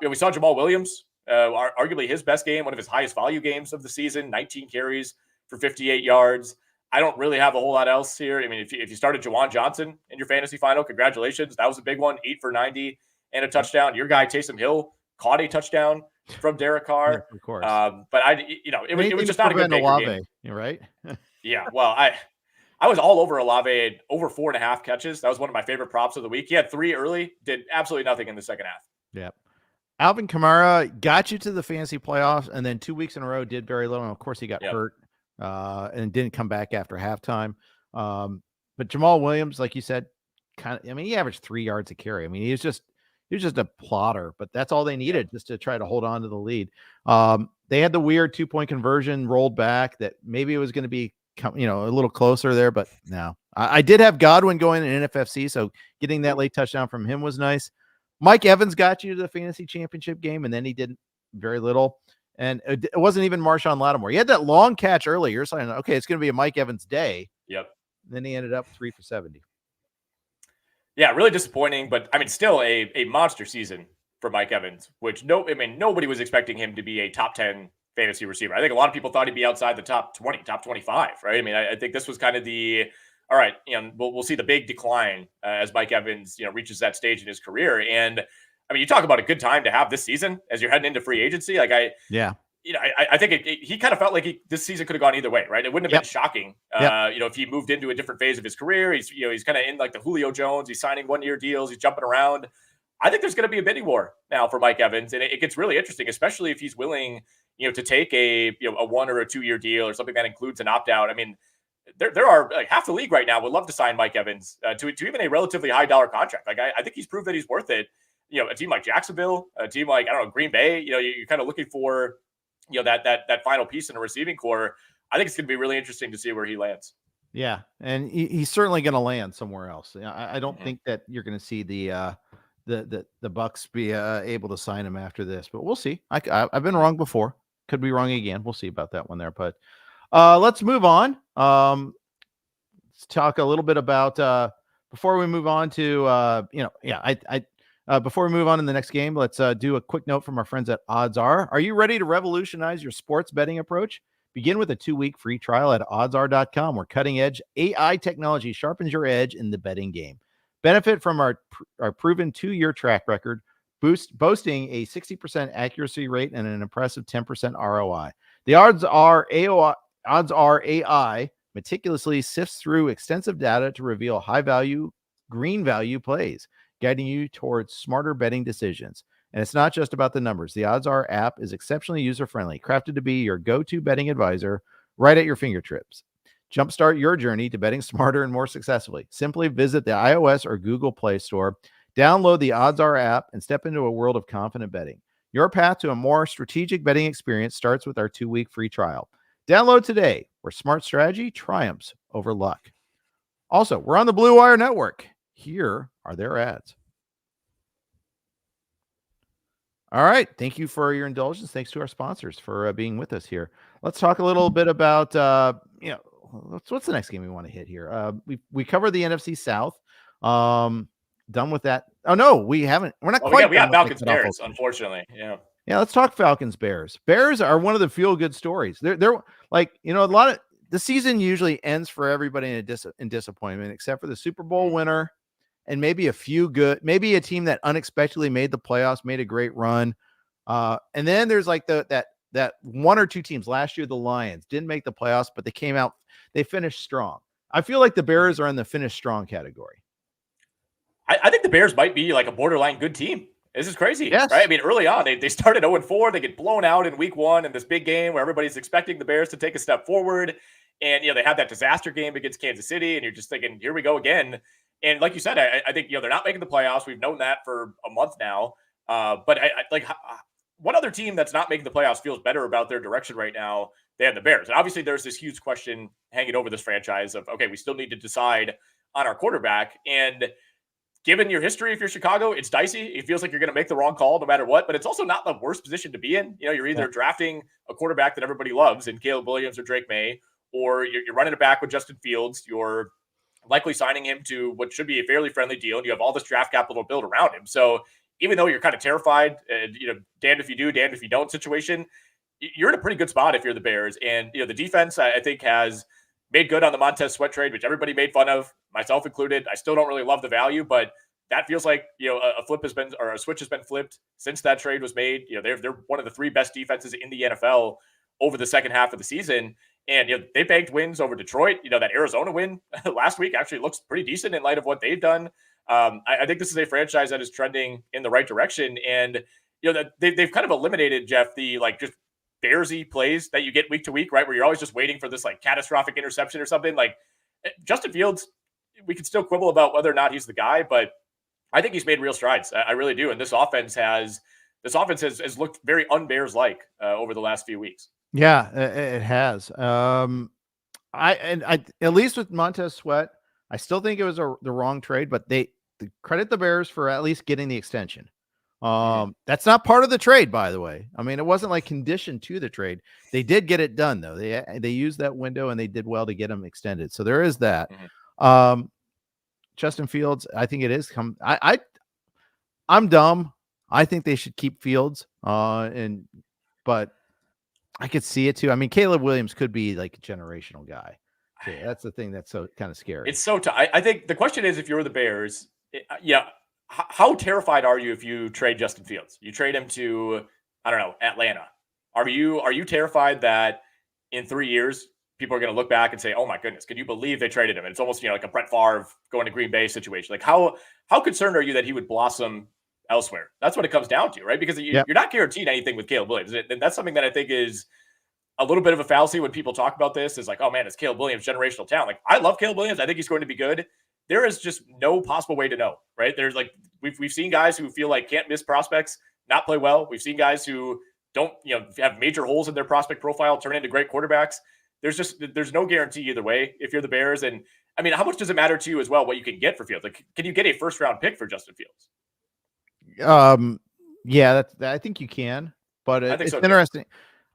We saw Jamal Williams, arguably his best game, one of his highest value games of the season, 19 carries for 58 yards. I don't really have a whole lot else here. I mean, if you started Jawan Johnson in your fantasy final, congratulations. That was a big one, 8 for 90 and a touchdown. Your guy, Taysom Hill, caught a touchdown from Derek Carr. Yeah, of course. But it was just not a good Baker game. You're right. Yeah. Well, I was all over Olave, over 4.5 catches. That was one of my favorite props of the week. He had 3 early, did absolutely nothing in the second half. Yep. Alvin Kamara got you to the fantasy playoffs, and then 2 weeks in a row did very little. And of course, he got hurt and didn't come back after halftime. But Jamal Williams, like you said, he averaged 3 yards a carry. I mean, he was just a plotter, but that's all they needed just to try to hold on to the lead. They had the weird 2-point conversion rolled back that maybe it was going to be, a little closer there, but no. I did have Godwin going in NFFC, so getting that late touchdown from him was nice. Mike Evans got you to the fantasy championship game, and then he did very little. And it wasn't even Marshawn Lattimore. He had that long catch earlier, saying, okay, it's going to be a Mike Evans day. Yep. And then he ended up 3 for 70. Yeah, really disappointing, but I mean, still a monster season for Mike Evans, which nobody was expecting him to be a top 10 fantasy receiver. I think a lot of people thought he'd be outside the top 20, top 25, right? I mean, I think this was kind of all right, we'll see the big decline as Mike Evans, reaches that stage in his career. And I mean, you talk about a good time to have this season as you're heading into free agency. Like I think he kind of felt like this season could have gone either way, right? It wouldn't have been shocking, if he moved into a different phase of his career. He's kind of in like the Julio Jones. He's signing 1-year deals. He's jumping around. I think there's going to be a bidding war now for Mike Evans, and it gets really interesting, especially if he's willing, to take a 1 or a 2-year deal or something that includes an opt out. I mean, there are like half the league right now would love to sign Mike Evans to even a relatively high dollar contract. Like I think he's proved that he's worth it. A team like Jacksonville, a team like Green Bay. You're kind of looking for that final piece in a receiving core. I think it's going to be really interesting to see where he lands. Yeah, and he's certainly going to land somewhere else. I don't think that you're going to see the the Bucks be able to sign him after this, but we'll see. I've been wrong before. Could be wrong again. We'll see about that one there. But let's move on. Let's talk a little bit about before we move on to before we move on in the next game, let's do a quick note from our friends at OddsR. Are you ready to revolutionize your sports betting approach? Begin with a 2-week free trial at oddsr.com, where cutting-edge AI technology sharpens your edge in the betting game. Benefit from our proven 2-year track record, boasting a 60% accuracy rate and an impressive 10% ROI. The OddsR AI meticulously sifts through extensive data to reveal high-value, green-value plays, guiding you towards smarter betting decisions. And it's not just about the numbers. The OddsR app is exceptionally user-friendly, crafted to be your go-to betting advisor right at your fingertips. Jumpstart your journey to betting smarter and more successfully. Simply visit the iOS or Google Play Store, download the OddsR app, and step into a world of confident betting. Your path to a more strategic betting experience starts with our 2-week free trial. Download today, where smart strategy triumphs over luck. Also, we're on the Blue Wire Network. Here are their ads. All right. Thank you for your indulgence. Thanks to our sponsors for being with us here. Let's talk a little bit about, what's the next game we want to hit here? We covered the NFC South. Done with that. Oh, no, we haven't. We're not quite. We got Falcons Bears, unfortunately. Yeah. Yeah. Let's talk Falcons Bears. Bears are one of the feel good stories. They're like, a lot of the season usually ends for everybody in disappointment, except for the Super Bowl winner. And maybe maybe a team that unexpectedly made the playoffs, made a great run. And then there's like that one or two teams. Last year, the Lions didn't make the playoffs, but they finished strong. I feel like the Bears are in the finish strong category. I think the Bears might be like a borderline good team. This is crazy, yes. Right? I mean, early on, they started 0-4. They get blown out in week 1 in this big game where everybody's expecting the Bears to take a step forward. And, they had that disaster game against Kansas City, and you're just thinking, here we go again. And like you said, I think, they're not making the playoffs. We've known that for a month now. But what other team that's not making the playoffs feels better about their direction right now than the Bears? And obviously there's this huge question hanging over this franchise of, okay, we still need to decide on our quarterback. And given your history, if you're Chicago, it's dicey. It feels like you're going to make the wrong call no matter what, but it's also not the worst position to be in. You're either drafting a quarterback that everybody loves in Caleb Williams or Drake May, or you're running it back with Justin Fields. You're likely signing him to what should be a fairly friendly deal, and you have all this draft capital built around him. So even though you're kind of terrified, damned if you do, damned if you don't situation, you're in a pretty good spot if you're the Bears. And, the defense, I think, has made good on the Montez Sweat trade, which everybody made fun of, myself included. I still don't really love the value, but that feels like, a switch has been flipped since that trade was made. They're one of the 3 best defenses in the NFL over the second half of the season. And they banked wins over Detroit. That Arizona win last week actually looks pretty decent in light of what they've done. I think this is a franchise that is trending in the right direction. And they've kind of eliminated, Jeff, the just Bearsy plays that you get week to week, right? Where you're always just waiting for this catastrophic interception or something. Like Justin Fields, we can still quibble about whether or not he's the guy, but I think he's made real strides. I really do. And this offense has looked very un-Bears like over the last few weeks. Yeah, it has. I at least with Montez Sweat, I still think it was the wrong trade, but they credit the Bears for at least getting the extension. That's not part of the trade, by the way. I mean, it wasn't like conditioned to the trade. They did get it done though. They used that window and they did well to get them extended. So there is that. Justin Fields, I think it is I'm dumb. I think they should keep Fields. But I could see it too. I mean, Caleb Williams could be like a generational guy. Too. That's the thing that's so kind of scary. It's so tough. I think the question is, if you're the Bears, how terrified are you if you trade Justin Fields? You trade him to, I don't know, Atlanta. Are you terrified that in 3 years people are going to look back and say, "Oh my goodness, can you believe they traded him?" And it's almost like a Brett Favre going to Green Bay situation. Like how concerned are you that he would blossom elsewhere? That's what it comes down to, right? Because you're not guaranteed anything with Caleb Williams. And that's something that I think is a little bit of a fallacy when people talk about this, is like, oh man, it's Caleb Williams generational talent. Like, I love Caleb Williams. I think he's going to be good. There is just no possible way to know, right? There's we've seen guys who feel like can't miss prospects not play well. We've seen guys who don't, have major holes in their prospect profile turn into great quarterbacks. There's no guarantee either way if you're the Bears. And I mean, how much does it matter to you as well what you can get for Fields? Like, can you get a first round pick for Justin Fields? Yeah, I think you can, but I think it's so too. interesting.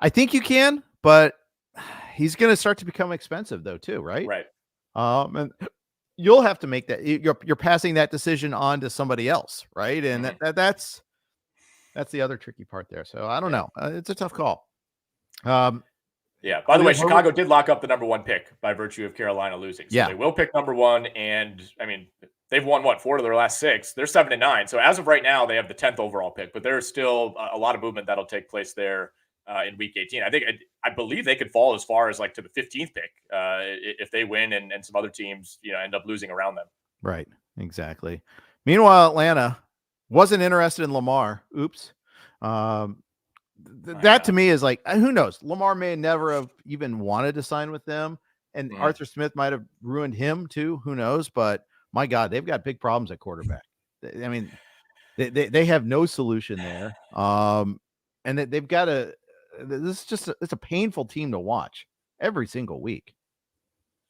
I think you can, but he's going to start to become expensive though, too, right? Right. And you'll have to make that. You're passing that decision on to somebody else, right? And that's the other tricky part there. So I don't know. It's a tough call. Yeah. By the way, Khalil Chicago Herbert- did lock up the #1 pick by virtue of Carolina losing. So they will pick #1. And I mean, they've won 4 of their last 6. They're 7-9. So as of right now, they have the 10th overall pick, but there's still a lot of movement that'll take place there in week 18. I believe they could fall as far as like to the 15th pick if they win and some other teams, end up losing around them. Right. Exactly. Meanwhile, Atlanta wasn't interested in Lamar. Oops. That to me is like, who knows? Lamar may never have even wanted to sign with them, and Arthur Smith might have ruined him too. Who knows? But my God, they've got big problems at quarterback. I mean, they have no solution there. And they've got this is just it's a painful team to watch every single week.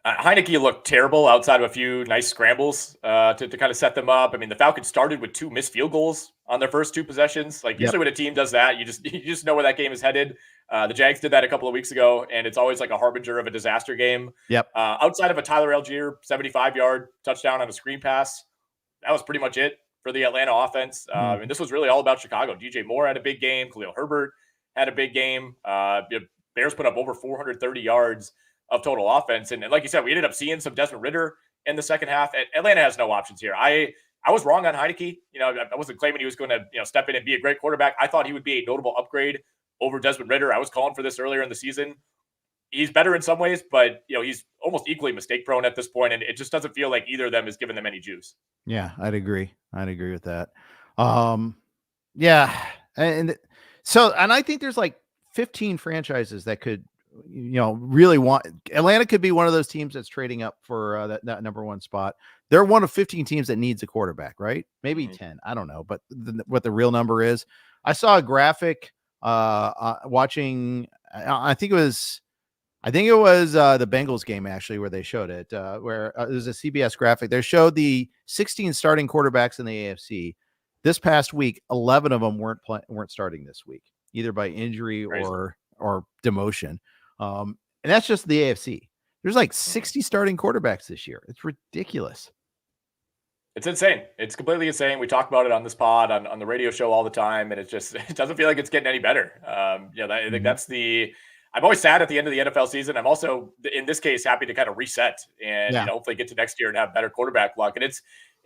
Heineke looked terrible outside of a few nice scrambles to kind of set them up. I mean, the Falcons started with 2 missed field goals on their first 2 possessions. Like usually when a team does that, you just know where that game is headed. The Jags did that a couple of weeks ago, and it's always like a harbinger of a disaster game. Yep. Outside of a Tyler Algier 75-yard touchdown on a screen pass, that was pretty much it for the Atlanta offense. And this was really all about Chicago. DJ Moore had a big game. Khalil Herbert had a big game. Bears put up over 430 yards of total offense. And like you said, we ended up seeing some Desmond Ridder in the second half. Atlanta has no options here. I was wrong on Heineke. I wasn't claiming he was going to step in and be a great quarterback. I thought he would be a notable upgrade over Desmond Ridder. I was calling for this earlier in the season. He's better in some ways, but he's almost equally mistake prone at this point, and it just doesn't feel like either of them is giving them any juice. Yeah, I'd agree with that. Yeah, and I think there's like 15 franchises that could really want Atlanta could be one of those teams that's trading up for that #1 spot. They're one of 15 teams that needs a quarterback, right? Maybe 10. I don't know, but what the real number is. I saw a graphic watching. I think it was the Bengals game actually where they showed it. Where it was a CBS graphic. They showed the 16 starting quarterbacks in the AFC. This past week, 11 of them weren't starting this week, either by injury or demotion. And that's just the AFC. There's like 60 starting quarterbacks this year. It's ridiculous. It's insane. It's completely insane. We talk about it on this pod, on the radio show all the time, and it doesn't feel like it's getting any better. I think that's I'm always sad at the end of the NFL season. I'm also, in this case, happy to kind of reset and hopefully get to next year and have better quarterback luck. And it's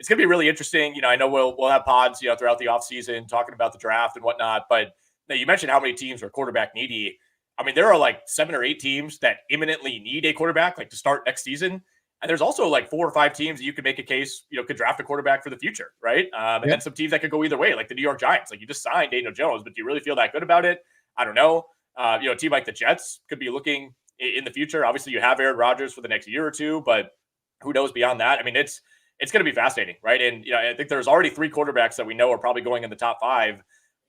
going to be really interesting. I know we'll have pods, throughout the offseason talking about the draft and whatnot. But you mentioned how many teams are quarterback needy. I mean, there are like 7 or 8 teams that imminently need a quarterback, like to start next season. And there's also like 4 or 5 teams that you could make a case, could draft a quarterback for the future, right? And then some teams that could go either way, like the New York Giants. Like you just signed Daniel Jones, but do you really feel that good about it? I don't know. A team like the Jets could be looking in the future. Obviously, you have Aaron Rodgers for the next year or 2, but who knows beyond that? I mean, it's going to be fascinating, right? And I think there's already 3 quarterbacks that we know are probably going in the top 5.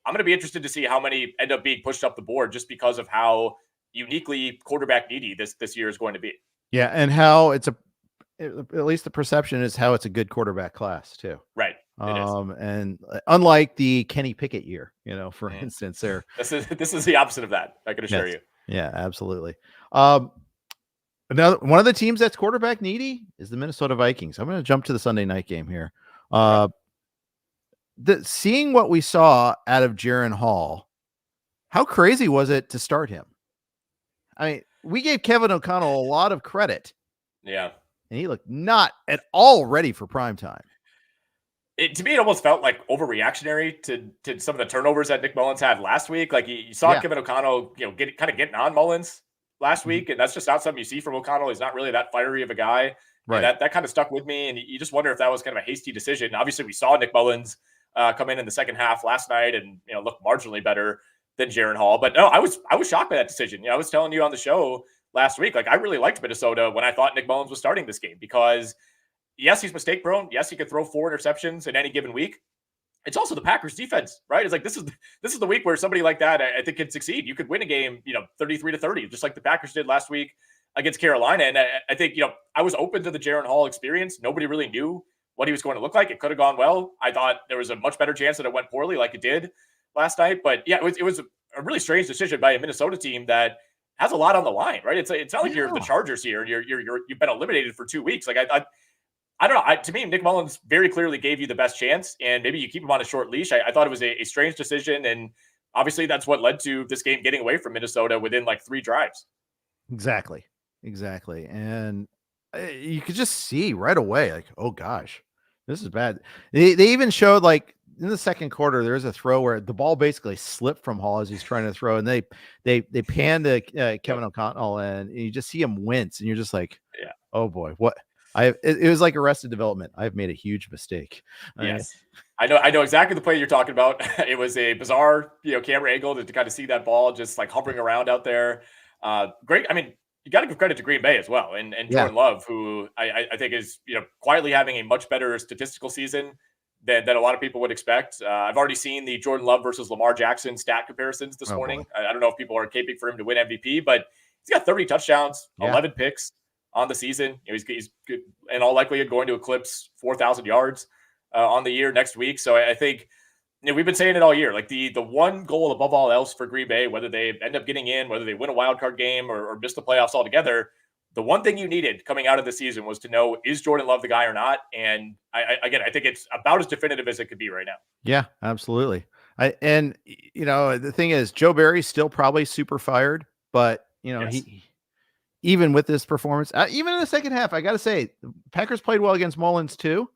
I'm going to be interested to see how many end up being pushed up the board just because of how uniquely quarterback needy this year is going to be. Yeah, and how at least the perception is how it's a good quarterback class too. Right. And unlike the Kenny Pickett year, for instance, there this is the opposite of that. I can assure you. Yeah, absolutely. Another one of the teams that's quarterback needy is the Minnesota Vikings. I'm going to jump to the Sunday night game here. Seeing what we saw out of Jaren Hall, how crazy was it to start him? I mean, we gave Kevin O'Connell a lot of credit. Yeah. And he looked not at all ready for prime time. To me, it almost felt like overreactionary to some of the turnovers that Nick Mullins had last week. Like you saw Kevin O'Connell, getting on Mullins last week, and that's just not something you see from O'Connell. He's not really that fiery of a guy. Right. And that kind of stuck with me, and you just wonder if that was kind of a hasty decision. Obviously, we saw Nick Mullins come in the second half last night and look marginally better than Jaren Hall. But no, I was shocked by that decision. I was telling you on the show last week, like I really liked Minnesota when I thought Nick Mullins was starting this game because yes, he's mistake prone. Yes, he could throw 4 interceptions in any given week. It's also the Packers defense, right? It's like this is the week where somebody like that I think can succeed. You could win a game, 33-30, just like the Packers did last week against Carolina. And I think I was open to the Jaren Hall experience. Nobody really knew what he was going to look like. It could have gone well. I thought there was a much better chance that it went poorly like it did last night. But yeah, it was a really strange decision by a Minnesota team that has a lot on the line, right? It's not like you're the Chargers here and you've been eliminated for 2 weeks. Like I don't know. To me, Nick Mullins very clearly gave you the best chance, and maybe you keep him on a short leash. I thought it was a strange decision, and obviously that's what led to this game getting away from Minnesota within like 3 drives. Exactly. And you could just see right away, like, oh gosh, this is bad. They even showed, like, in the second quarter, there's a throw where the ball basically slipped from Hall as he's trying to throw, and they panned to Kevin O'Connell, and you just see him wince, and you're just like, yeah, oh boy, what? It was like Arrested Development. I've made a huge mistake. Yes, I know exactly the play you're talking about. It was a bizarre, camera angle to kind of see that ball just like hovering around out there. Great. I mean, you got to give credit to Green Bay as well, and Jordan Love, who I think is quietly having a much better statistical season than a lot of people would expect. I've already seen the Jordan Love versus Lamar Jackson stat comparisons this morning. I don't know if people are caping for him to win MVP, but he's got 30 touchdowns, 11 picks on the season. He's good, in all likelihood going to eclipse 4,000 yards on the year next week. So I think we've been saying it all year. Like the one goal above all else for Green Bay, whether they end up getting in, whether they win a wild card game or miss the playoffs altogether, the one thing you needed coming out of the season was to know, is Jordan Love the guy or not? And I think it's about as definitive as it could be right now. Yeah, absolutely. The thing is, Joe Barry's still probably super fired, but he, even with this performance, even in the second half, I got to say, the Packers played well against Mullins too,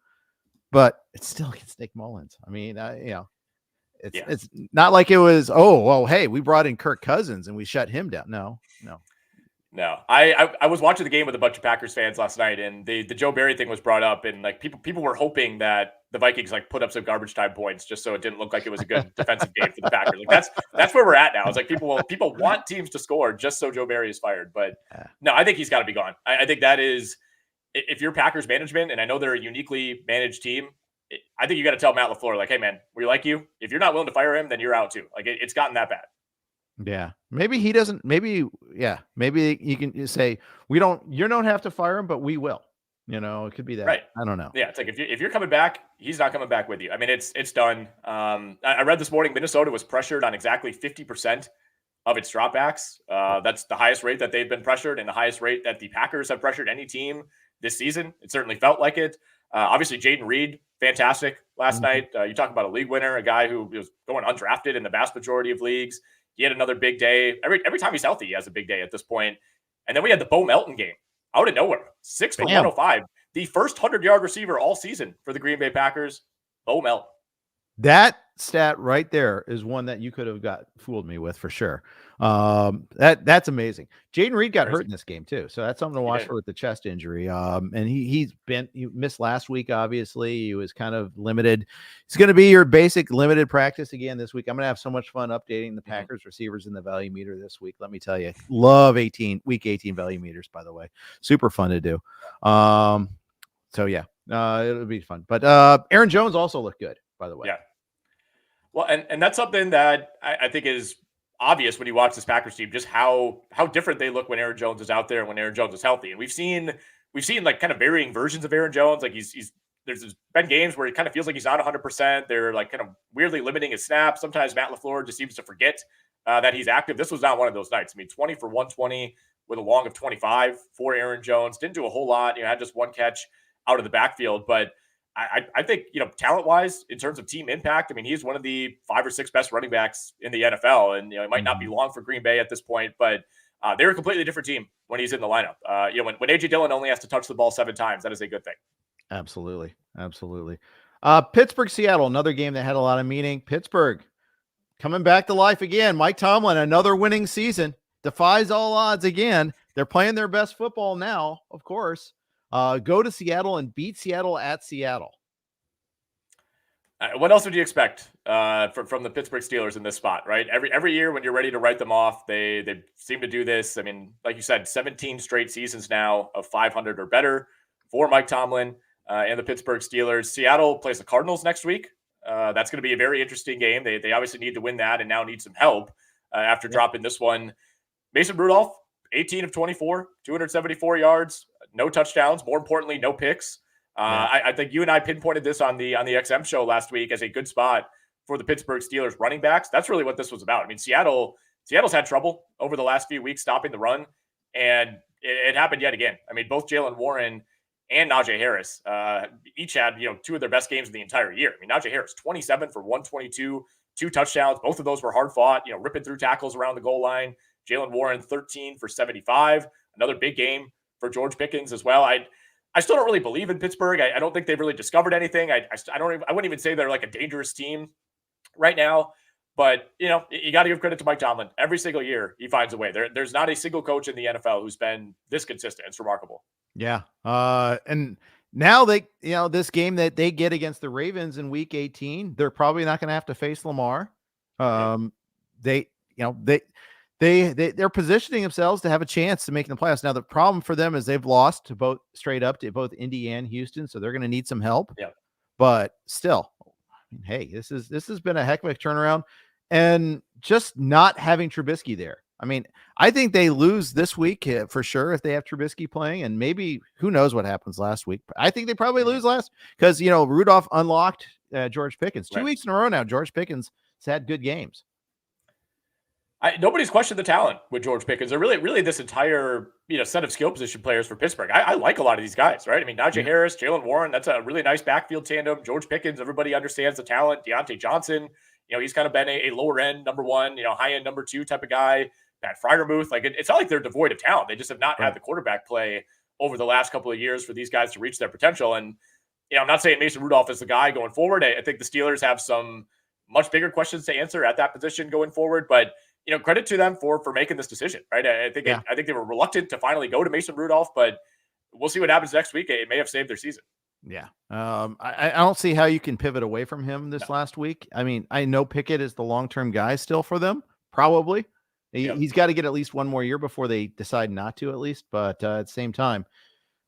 but it's still against Nick Mullins. I mean, it's not like it was, oh, well, hey, we brought in Kirk Cousins and we shut him down. No. I was watching the game with a bunch of Packers fans last night, and the Joe Barry thing was brought up, and like people were hoping that the Vikings like put up some garbage time points just so it didn't look like it was a good defensive game for the Packers. Like that's where we're at now. It's like people want teams to score just so Joe Barry is fired. But no, I think he's got to be gone. I think that is, if you're Packers management, and I know they're a uniquely managed team, I think you got to tell Matt LaFleur, like, hey man, we like you. If you're not willing to fire him, then you're out too. Like it's gotten that bad. Yeah, maybe he doesn't. Maybe you can say you don't have to fire him, but we will. It could be that. Right. I don't know. Yeah, it's like if you're coming back, he's not coming back with you. I mean, it's done. I read this morning Minnesota was pressured on exactly 50% of its dropbacks. That's the highest rate that they've been pressured, and the highest rate that the Packers have pressured any team this season. It certainly felt like it. Obviously, Jaden Reed, fantastic last night. You talk about a league winner, a guy who was going undrafted in the vast majority of leagues. He had another big day. Every time he's healthy, he has a big day at this point. And then we had the Bo Melton game out of nowhere. 6 for 105. The first 100-yard receiver all season for the Green Bay Packers, Bo Melton. That stat right there is one that you could have fooled me with for sure. That's amazing. Jaden Reed got hurt in this game too, so that's something to watch for with the chest injury. And he missed last week. Obviously, he was kind of limited. It's going to be your basic limited practice again this week. I'm going to have so much fun updating the Packers receivers in the value meter this week. Let me tell you, love week 18 value meters. By the way, super fun to do. So yeah, it'll be fun. But Aaron Jones also looked good, by the way. Yeah. Well, and that's something that I think is obvious when you watch this Packers team, just how different they look when Aaron Jones is out there and when Aaron Jones is healthy. And we've seen like kind of varying versions of Aaron Jones. Like there's been games where it kind of feels like he's not 100%. They're like kind of weirdly limiting his snaps. Sometimes Matt LaFleur just seems to forget that he's active. This was not one of those nights. I mean, 20 for 120 with a long of 25 for Aaron Jones. Didn't do a whole lot. Had just one catch out of the backfield, but I think, talent-wise, in terms of team impact, I mean, he's one of the 5 or 6 best running backs in the NFL, and it might not be long for Green Bay at this point, but they're a completely different team when he's in the lineup. When A.J. Dillon only has to touch the ball 7 times, that is a good thing. Absolutely. Pittsburgh, Seattle, another game that had a lot of meaning. Pittsburgh coming back to life again. Mike Tomlin, another winning season, defies all odds again. They're playing their best football now, of course. Go to Seattle and beat Seattle at Seattle. What else would you expect from the Pittsburgh Steelers in this spot, right? Every year when you're ready to write them off, they seem to do this. I mean, like you said, 17 straight seasons now of 500 or better for Mike Tomlin and the Pittsburgh Steelers. Seattle plays the Cardinals next week. That's going to be a very interesting game. They obviously need to win that and now need some help after dropping this one. Mason Rudolph, 18 of 24, 274 yards, no touchdowns. More importantly, no picks. I think you and I pinpointed this on the XM show last week as a good spot for the Pittsburgh Steelers running backs. That's really what this was about. I mean, Seattle's had trouble over the last few weeks stopping the run, and it happened yet again. I mean, both Jaylen Warren and Najee Harris each had, two of their best games of the entire year. I mean, Najee Harris, 27 for 122, 2 touchdowns. Both of those were hard fought, ripping through tackles around the goal line. Jaylen Warren, 13 for 75. Another big game for George Pickens as well. I still don't really believe in Pittsburgh. I don't think they've really discovered anything. I wouldn't even say they're like a dangerous team right now. But, you got to give credit to Mike Tomlin. Every single year, he finds a way. There's not a single coach in the NFL who's been this consistent. It's remarkable. Yeah. And now this game that they get against the Ravens in week 18, they're probably not going to have to face Lamar. They're positioning themselves to have a chance to make the playoffs. Now, the problem for them is they've lost to both Indy and Houston. So they're going to need some help. Yeah. But still, hey, this has been a heck of a turnaround, and just not having Trubisky there. I mean, I think they lose this week for sure if they have Trubisky playing, and maybe who knows what happens last week. But I think they probably lose because Rudolph unlocked George Pickens 2 weeks in a row now. George Pickens has had good games. Nobody's questioned the talent with George Pickens. Or really this entire set of skill position players for Pittsburgh. I like a lot of these guys, right? I mean, Najee Harris, Jaylen Warren, that's a really nice backfield tandem. George Pickens, everybody understands the talent. Deontay Johnson, he's kind of been a lower end number one, high end number two type of guy. Pat Freiermuth, it's not like they're devoid of talent. They just have not had the quarterback play over the last couple of years for these guys to reach their potential. And I'm not saying Mason Rudolph is the guy going forward. I think the Steelers have some much bigger questions to answer at that position going forward, but credit to them for making this decision, right? I think they were reluctant to finally go to Mason Rudolph, but we'll see what happens next week. It may have saved their season. Yeah. I don't see how you can pivot away from him this last week. I mean, I know Pickett is the long-term guy still for them, probably. He's got to get at least one more year before they decide not to, at least. But at the same time,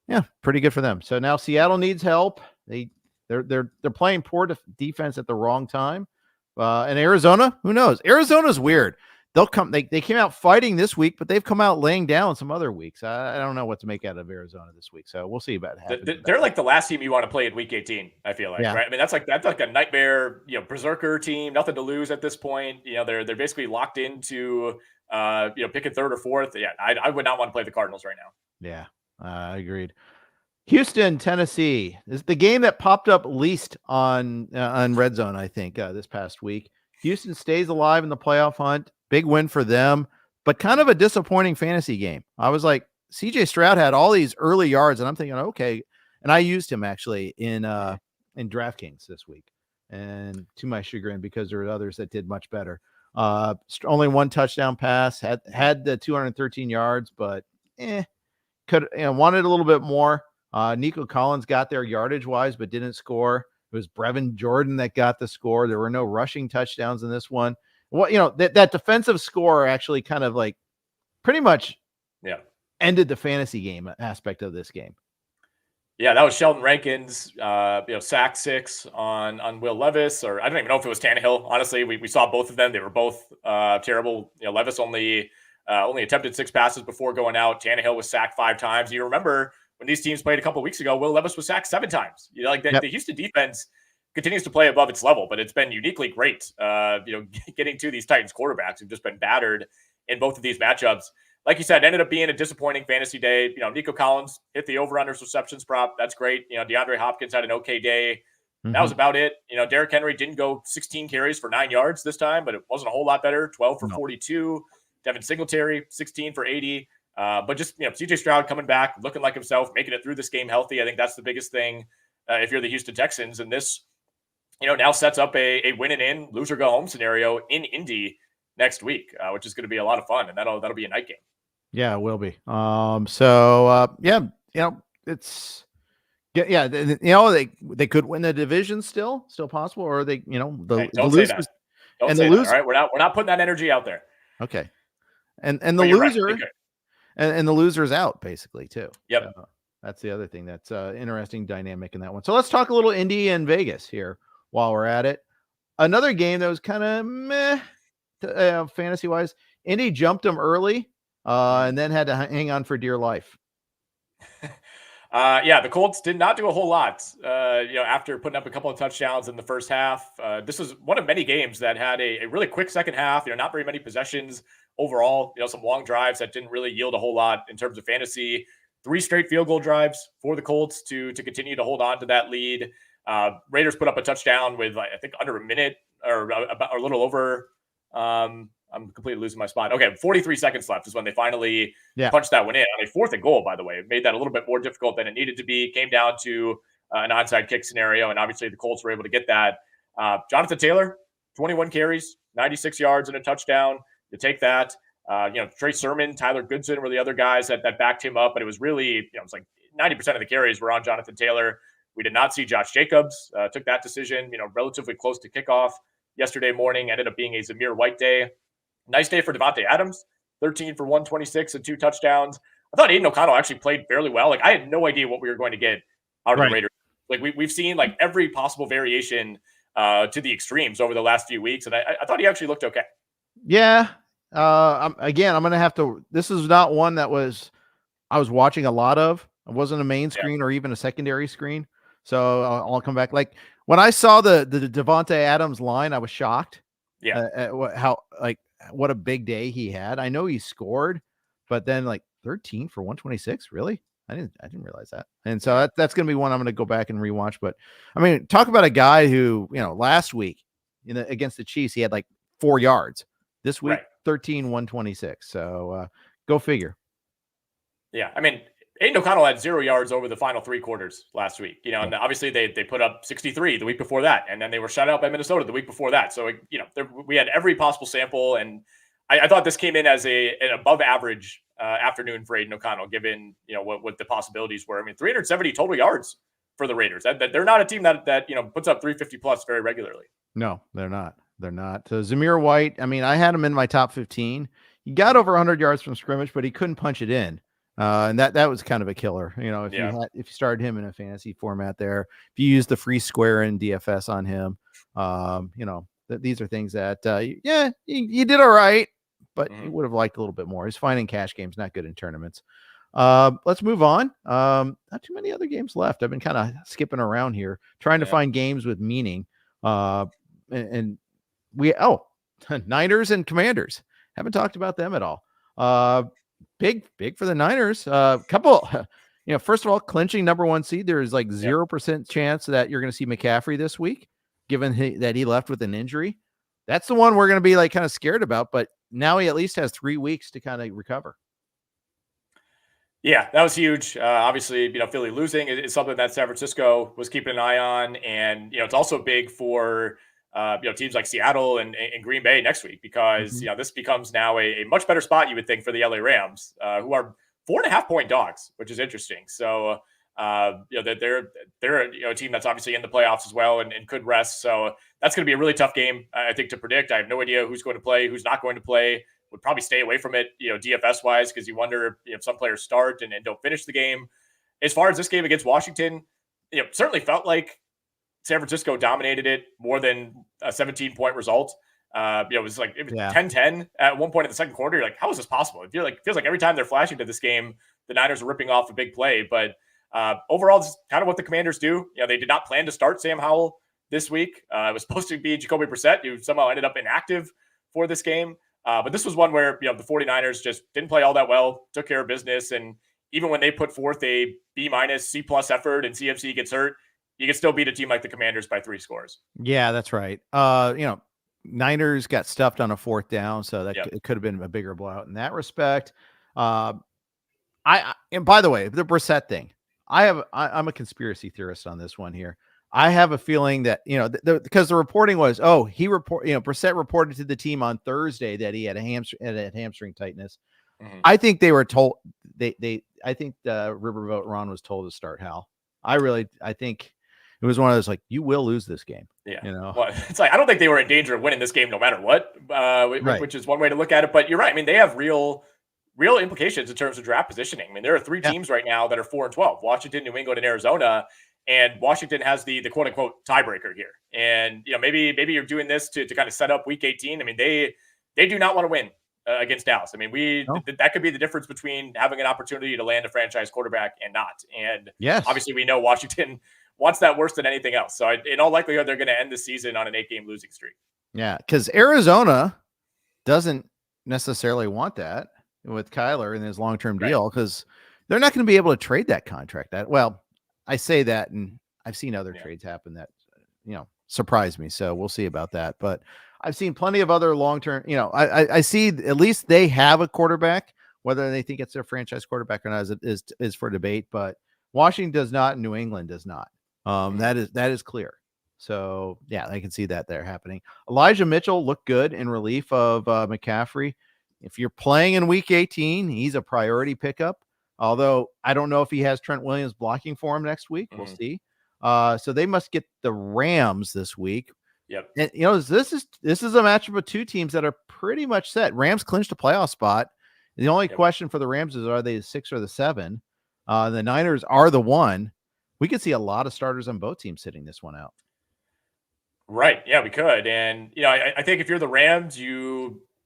yeah, pretty good for them. So now Seattle needs help. They're playing poor defense at the wrong time. And Arizona, who knows? Arizona's weird. They came out fighting this week, but they've come out laying down some other weeks. I don't know what to make out of Arizona this week. So we'll see about it. They're like the last team you want to play in week 18, I feel like, right? I mean, that's like a nightmare, berserker team, nothing to lose at this point. They're basically locked into picking third or fourth. Yeah, I would not want to play the Cardinals right now. Yeah, agreed. Houston, Tennessee is the game that popped up least on Red Zone, I think, this past week. Houston stays alive in the playoff hunt. Big win for them, but kind of a disappointing fantasy game. I was like, CJ Stroud had all these early yards, and I'm thinking, okay. And I used him actually in DraftKings this week, and to my chagrin, because there were others that did much better. Only one touchdown pass, had the 213 yards, but wanted a little bit more. Nico Collins got there yardage wise, but didn't score. It was Brevin Jordan that got the score. There were no rushing touchdowns in this one. That defensive score actually kind of like pretty much ended the fantasy game aspect of this game. Yeah, that was Sheldon Rankins, sack 6 on Will Levis, or I don't even know if it was Tannehill. Honestly, we saw both of them. They were both terrible. Levis only attempted 6 passes before going out. Tannehill was sacked 5 times. You remember when these teams played a couple of weeks ago, Will Levis was sacked 7 times. The Houston defense continues to play above its level, but it's been uniquely great, getting to these Titans quarterbacks who've just been battered in both of these matchups. Like you said, ended up being a disappointing fantasy day. Nico Collins hit the over-under receptions prop. That's great. DeAndre Hopkins had an okay day. Mm-hmm. That was about it. Derrick Henry didn't go 16 carries for 9 yards this time, but it wasn't a whole lot better. 12 for 42. Devin Singletary, 16 for 80. But just, CJ Stroud coming back, looking like himself, making it through this game healthy. I think that's the biggest thing if you're the Houston Texans. And this, now sets up a win and in, loser go home scenario in Indy next week, which is going to be a lot of fun, and that'll be a night game. Yeah, it will be. They could win the division still possible, or they, the losers. Don't say that. All right, we're not putting that energy out there. Okay, and the loser, right. and the loser's out basically too. Yep. That's the other thing that's interesting dynamic in that one. So let's talk a little Indy and Vegas here while we're at it. Another game that was kind of meh fantasy wise. Indy jumped them early and then had to hang on for dear life. Yeah, the Colts did not do a whole lot, after putting up a couple of touchdowns in the first half. This was one of many games that had a really quick second half, not very many possessions overall, some long drives that didn't really yield a whole lot in terms of fantasy. 3 straight field goal drives for the Colts to continue to hold on to that lead. Raiders put up a touchdown with, I think, under a minute or about a little over. I'm completely losing my spot. Okay, 43 seconds left is when they finally punched that one in on a 4th and goal, by the way. It made that a little bit more difficult than it needed to be. Came down to an onside kick scenario, and obviously the Colts were able to get that. Jonathan Taylor, 21 carries, 96 yards, and a touchdown. You take that. Trey Sermon, Tyler Goodson were the other guys that backed him up, but it was really, it was like 90% of the carries were on Jonathan Taylor. We did not see Josh Jacobs. Took that decision, relatively close to kickoff yesterday morning. Ended up being a Zamir White day. Nice day for Devontae Adams, 13 for 126 and 2 touchdowns. I thought Aiden O'Connell actually played fairly well. Like, I had no idea what we were going to get out of the Raiders. Like, we've seen like every possible variation to the extremes over the last few weeks, and I thought he actually looked okay. Yeah. I'm going to have to. This is not one that I was watching a lot of. It wasn't a main screen or even a secondary screen. So I'll come back. Like, when I saw the Devontae Adams line, I was shocked. At what a big day he had. I know he scored, but then like 13 for 126. Really? I didn't realize that. And so that's going to be one I'm going to go back and rewatch. But I mean, talk about a guy who, last week against the Chiefs, he had like 4 yards. This week, 13, 126. So go figure. Yeah. I mean, Aiden O'Connell had 0 yards over the final 3 quarters last week, and obviously they put up 63 the week before that, and then they were shut out by Minnesota the week before that. So, we had every possible sample, and I thought this came in as an above average afternoon for Aiden O'Connell, given, what the possibilities were. I mean, 370 total yards for the Raiders. They're not a team that puts up 350 plus very regularly. No, they're not. They're not. So Zamir White, I mean, I had him in my top 15. He got over 100 yards from scrimmage, but he couldn't punch it in. And that was kind of a killer, if you started him in a fantasy format there, if you use the free square in DFS on him, these are things that, you did all right, but you would have liked a little bit more. He's fine in cash games, not good in tournaments. Let's move on. Not too many other games left. I've been kind of skipping around here, trying to find games with meaning. And we, Niners and Commanders, haven't talked about them at all. Big for the Niners. Couple, first of all, clinching number 1 seed. There is like 0% chance that you're going to see McCaffrey this week, given that he left with an injury. That's the one we're going to be like kind of scared about, but now he at least has 3 weeks to kind of recover. Yeah, that was huge. Obviously, Philly losing is something that San Francisco was keeping an eye on. And, it's also big for, teams like Seattle and Green Bay next week, because, this becomes now a much better spot, you would think, for the LA Rams, who are 4.5-point dogs, which is interesting. So, that they're a team that's obviously in the playoffs as well and could rest. So that's going to be a really tough game, I think, to predict. I have no idea who's going to play, who's not going to play. Would probably stay away from it, DFS wise, because you wonder if some players start and don't finish the game. As far as this game against Washington, certainly felt like San Francisco dominated it more than a 17-point result. It was 10-10 at one point in the second quarter. You're like, how is this possible? It feels like every time they're flashing to this game, the Niners are ripping off a big play. But overall, it's kind of what the Commanders do. They did not plan to start Sam Howell this week. It was supposed to be Jacoby Brissett, who somehow ended up inactive for this game. But this was one where, the 49ers just didn't play all that well, took care of business. And even when they put forth a B-, C+ effort and CMC gets hurt, you can still beat a team like the Commanders by 3 scores. Yeah, that's right. Niners got stuffed on a 4th down, so that it could have been a bigger blowout in that respect. And by the way, the Brissett thing, I'm a conspiracy theorist on this one here. I have a feeling that, because the reporting was, Brissett reported to the team on Thursday that he had hamstring tightness. I think they were told I think the Riverboat Ron was told to start Hal. I think it was one of those, like, you will lose this game. Yeah. Well, it's like, I don't think they were in danger of winning this game no matter what, which is one way to look at it. But you're right. I mean, they have real implications in terms of draft positioning. I mean, there are 3 teams right now that are 4-12, Washington, New England, and Arizona. And Washington has the quote unquote tiebreaker here. And, maybe you're doing this to kind of set up week 18. I mean, they do not want to win against Dallas. I mean, that could be the difference between having an opportunity to land a franchise quarterback and not. And yes, obviously we know Washington wants that worse than anything else. So in all likelihood, they're going to end the season on an 8-game losing streak. Yeah, because Arizona doesn't necessarily want that with Kyler in his long-term deal, because they're not going to be able to trade that contract. Well, I say that, and I've seen other trades happen that, surprise me. So we'll see about that. But I've seen plenty of other long-term, I see at least they have a quarterback. Whether they think it's their franchise quarterback or not is for debate, but Washington does not, and New England does not. That is clear. So yeah, I can see that there happening. Elijah Mitchell looked good in relief of McCaffrey. If you're playing in week 18, he's a priority pickup. Although I don't know if he has Trent Williams blocking for him next week. We'll see. So they must get the Rams this week. Yep. And this is a matchup of two teams that are pretty much set. Rams clinched a playoff spot. The only question for the Rams is, are they the 6 or the 7? The Niners are the 1. We could see a lot of starters on both teams sitting this one out. Right. Yeah, we could. And, I think if you're the Rams,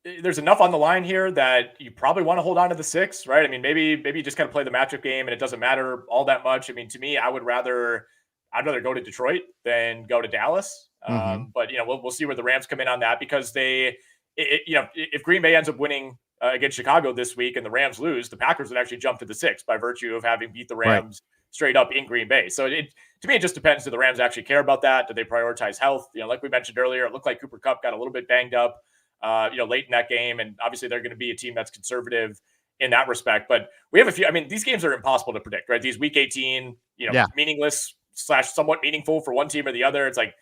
there's enough on the line here that you probably want to hold on to the 6, right? I mean, maybe you just kind of play the matchup game and it doesn't matter all that much. I mean, to me, I'd rather go to Detroit than go to Dallas. But we'll see where the Rams come in on that, because if Green Bay ends up winning against Chicago this week and the Rams lose, the Packers would actually jump to the 6 by virtue of having beat the Rams straight up in Green Bay. So to me, it just depends. Do the Rams actually care about that? Do they prioritize health? Like we mentioned earlier, it looked like Cooper Kupp got a little bit banged up, late in that game. And obviously they're going to be a team that's conservative in that respect. But we have a few, these games are impossible to predict, right? These week 18, meaningless / somewhat meaningful for one team or the other. It's like,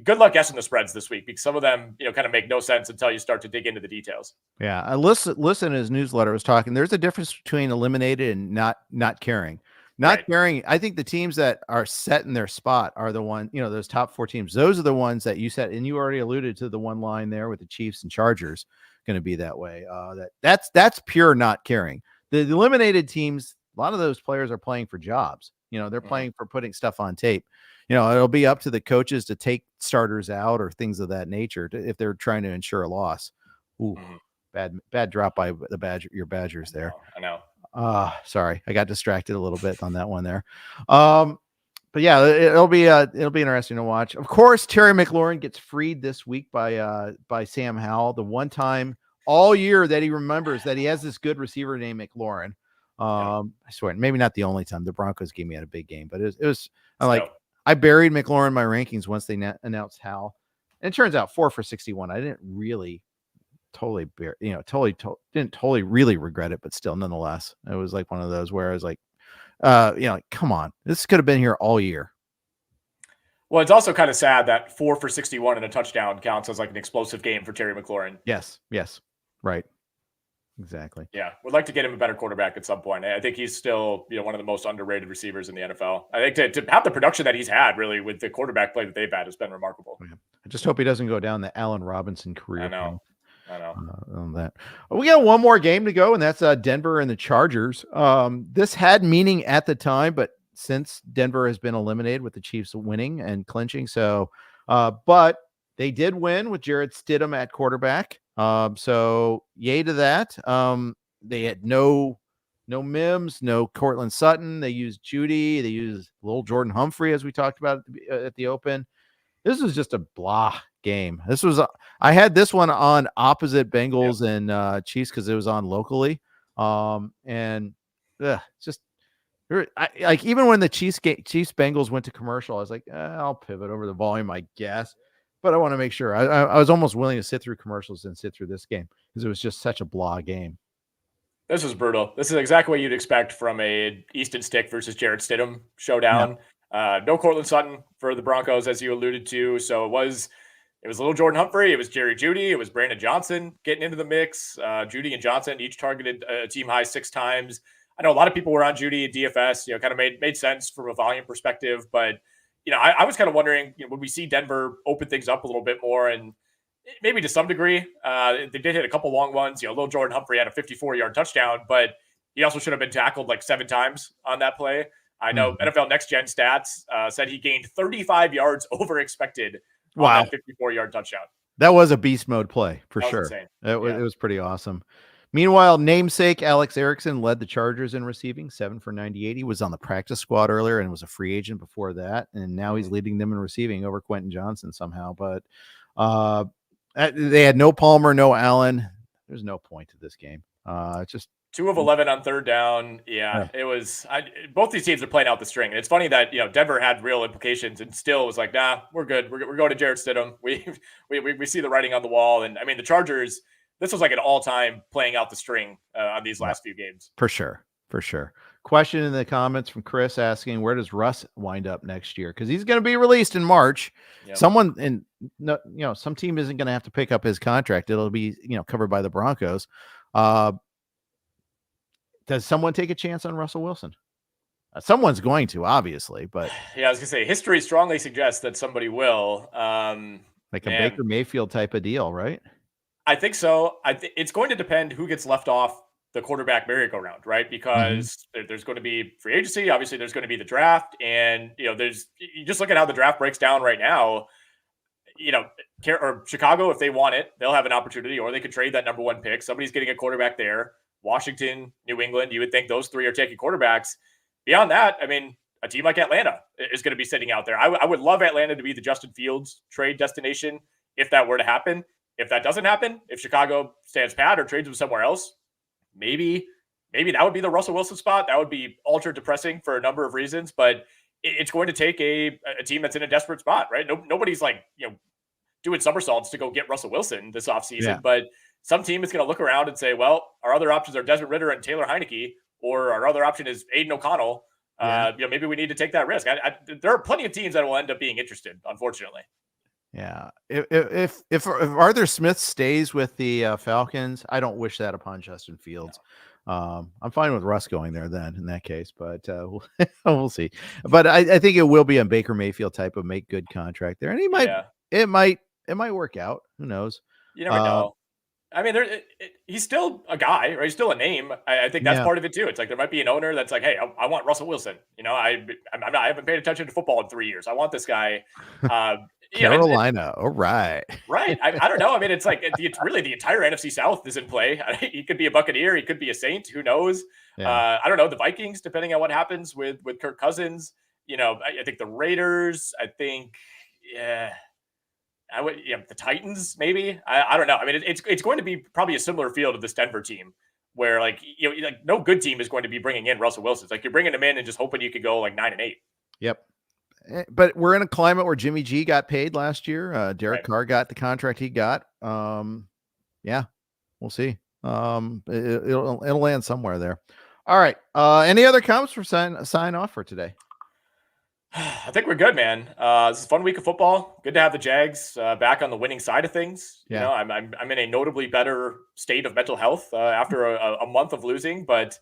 good luck guessing the spreads this week, because some of them, kind of make no sense until you start to dig into the details. Yeah. I listen, his newsletter was talking. There's a difference between eliminated and not caring. Not caring. I think the teams that are set in their spot are the one, those top 4 teams. Those are the ones that you said, and you already alluded to the one line there with the Chiefs and Chargers going to be that way. That's pure not caring. The eliminated teams, a lot of those players are playing for jobs. They're playing for putting stuff on tape. It'll be up to the coaches to take starters out or things of that nature if they're trying to ensure a loss. Ooh, bad drop by your Badgers there. I know. Sorry, I got distracted a little bit on that one there. But yeah, it'll be interesting to watch. Of course, Terry McLaurin gets freed this week by Sam Howell, the one time all year that he remembers that he has this good receiver named McLaurin. I swear, maybe not the only time the Broncos gave me a big game, but it was I buried McLaurin in my rankings once they announced Howell, and it turns out 4 for 61. I didn't really didn't totally really regret it, but still, nonetheless, it was like one of those where I was like, come on, this could have been here all year. Well, it's also kind of sad that 4 for 61 and a touchdown counts as like an explosive game for Terry McLaurin. Yes, right. Exactly. Yeah. Would like to get him a better quarterback at some point. I think he's still, one of the most underrated receivers in the NFL. I think to have the production that he's had really with the quarterback play that they've had has been remarkable. Yeah. I just hope he doesn't go down the Allen Robinson career. I know. On that. We got one more game to go, and that's Denver and the Chargers. This had meaning at the time, but since Denver has been eliminated with the Chiefs winning and clinching. So, but they did win with Jarrett Stidham at quarterback. So yay to that. They had no Mims, no Cortland Sutton. They used Judy. They used little Jordan Humphrey, as we talked about at the open. This was just a blah game. I had this one on opposite Bengals and Chiefs because it was on locally. Just like even when the Chiefs Bengals went to commercial, I was like, I'll pivot over the volume, I guess. But I want to make sure. I was almost willing to sit through commercials and sit through this game because it was just such a blah game. This was brutal. This is exactly what you'd expect from a Easton Stick versus Jarrett Stidham showdown. Yeah. No Cortland Sutton for the Broncos, as you alluded to. So it was a little Jordan Humphrey. It was Jerry Jeudy. It was Brandon Johnson getting into the mix. Jeudy and Johnson each targeted a team high 6 times. I know a lot of people were on Jeudy at DFS. Kind of made sense from a volume perspective, but I was kind of wondering, would we see Denver open things up a little bit more? And maybe to some degree, they did hit a couple long ones. Little Jordan Humphrey had a 54-yard touchdown, but he also should have been tackled like 7 times on that play. I know NFL Next Gen Stats said he gained 35 yards over expected on that 54-yard touchdown. That was a beast mode play for sure. Insane. It was pretty awesome. Meanwhile, namesake Alex Erickson led the Chargers in receiving, 7 for 98. He was on the practice squad earlier and was a free agent before that. And now he's leading them in receiving over Quentin Johnson somehow. But they had no Palmer, no Allen. There's no point to this game. Just 2 of 11 on third down. Yeah, it was. Both these teams are playing out the string. And it's funny that Denver had real implications and still was like, nah, we're good. We're going to Jarrett Stidham. We see the writing on the wall. And I mean, the Chargers. This was like an all-time playing out the string on these last few games. For sure. Question in the comments from Chris asking, where does Russ wind up next year? Because he's going to be released in March. Yep. Some team isn't going to have to pick up his contract. It'll be covered by the Broncos. Does someone take a chance on Russell Wilson? Someone's going to, obviously, but yeah, I was gonna say history strongly suggests that somebody will. Like a Baker Mayfield type of deal, right? I think so. It's going to depend who gets left off the quarterback merry-go-round, right? Because there's going to be free agency. Obviously, there's going to be the draft, and you just look at how the draft breaks down right now. Or Chicago, if they want it, they'll have an opportunity, or they could trade that number 1 pick. Somebody's getting a quarterback there. Washington, New England, you would think those 3 are taking quarterbacks. Beyond that, I mean, a team like Atlanta is going to be sitting out there. I would love Atlanta to be the Justin Fields trade destination if that were to happen. If that doesn't happen, if Chicago stands pat or trades him somewhere else, maybe that would be the Russell Wilson spot. That would be ultra depressing for a number of reasons, but it's going to take a team that's in a desperate spot, right? Nobody's like, doing somersaults to go get Russell Wilson this offseason, but some team is going to look around and say, well, our other options are Desmond Ridder and Taylor Heineke, or our other option is Aiden O'Connell. Maybe we need to take that risk. There are plenty of teams that will end up being interested, unfortunately. Yeah. If Arthur Smith stays with the Falcons, I don't wish that upon Justin Fields. No. I'm fine with Russ going there then in that case, but we'll see. But I think it will be a Baker Mayfield type of make good contract there. And it might work out. Who knows? You never know. I mean, he's still a guy, right? He's still a name. I think that's part of it too. It's like there might be an owner that's like, hey, I want Russell Wilson. I haven't paid attention to football in 3 years. I want this guy. Carolina. All right. Right. I don't know. I mean, it's like really the entire NFC South is in play. He could be a Buccaneer. He could be a Saint. Who knows? Yeah. I don't know. The Vikings, depending on what happens with Kirk Cousins. I think the Raiders. I think, I would, the Titans, maybe. I don't know. I mean, it's going to be probably a similar feel to this Denver team where no good team is going to be bringing in Russell Wilson. It's like you're bringing him in and just hoping you could go like 9-8. Yep. But we're in a climate where Jimmy G got paid last year. Derek Carr got the contract he got. Yeah, we'll see. It'll land somewhere there. All right. Any other comments for sign off for today? I think we're good, man. This is a fun week of football. Good to have the Jags back on the winning side of things. Yeah. I'm in a notably better state of mental health after a month of losing, but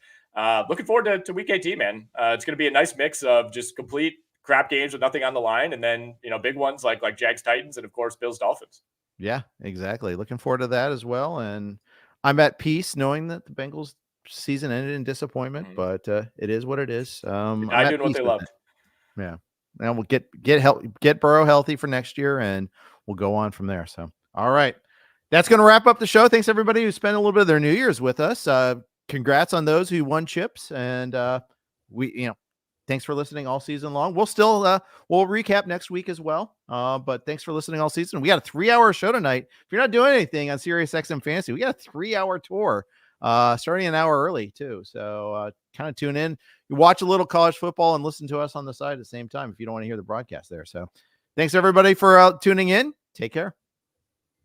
looking forward to week 18, man. It's going to be a nice mix of just complete crap games with nothing on the line, and then big ones like Jags Titans, and of course Bills Dolphins. Yeah, exactly. Looking forward to that as well. And I'm at peace knowing that the Bengals season ended in disappointment, but it is what it is. Doing what they loved. Yeah, and we'll get Burrow healthy for next year, and we'll go on from there. So, all right, that's going to wrap up the show. Thanks everybody who spent a little bit of their New Year's with us. Congrats on those who won chips, and thanks for listening all season long. We'll still we'll recap next week as well. But thanks for listening all season. We got a 3-hour show tonight. If you're not doing anything on SiriusXM Fantasy, we got a 3-hour tour starting an hour early too. So kind of tune in. You watch a little college football and listen to us on the side at the same time if you don't want to hear the broadcast there. So thanks everybody for tuning in. Take care.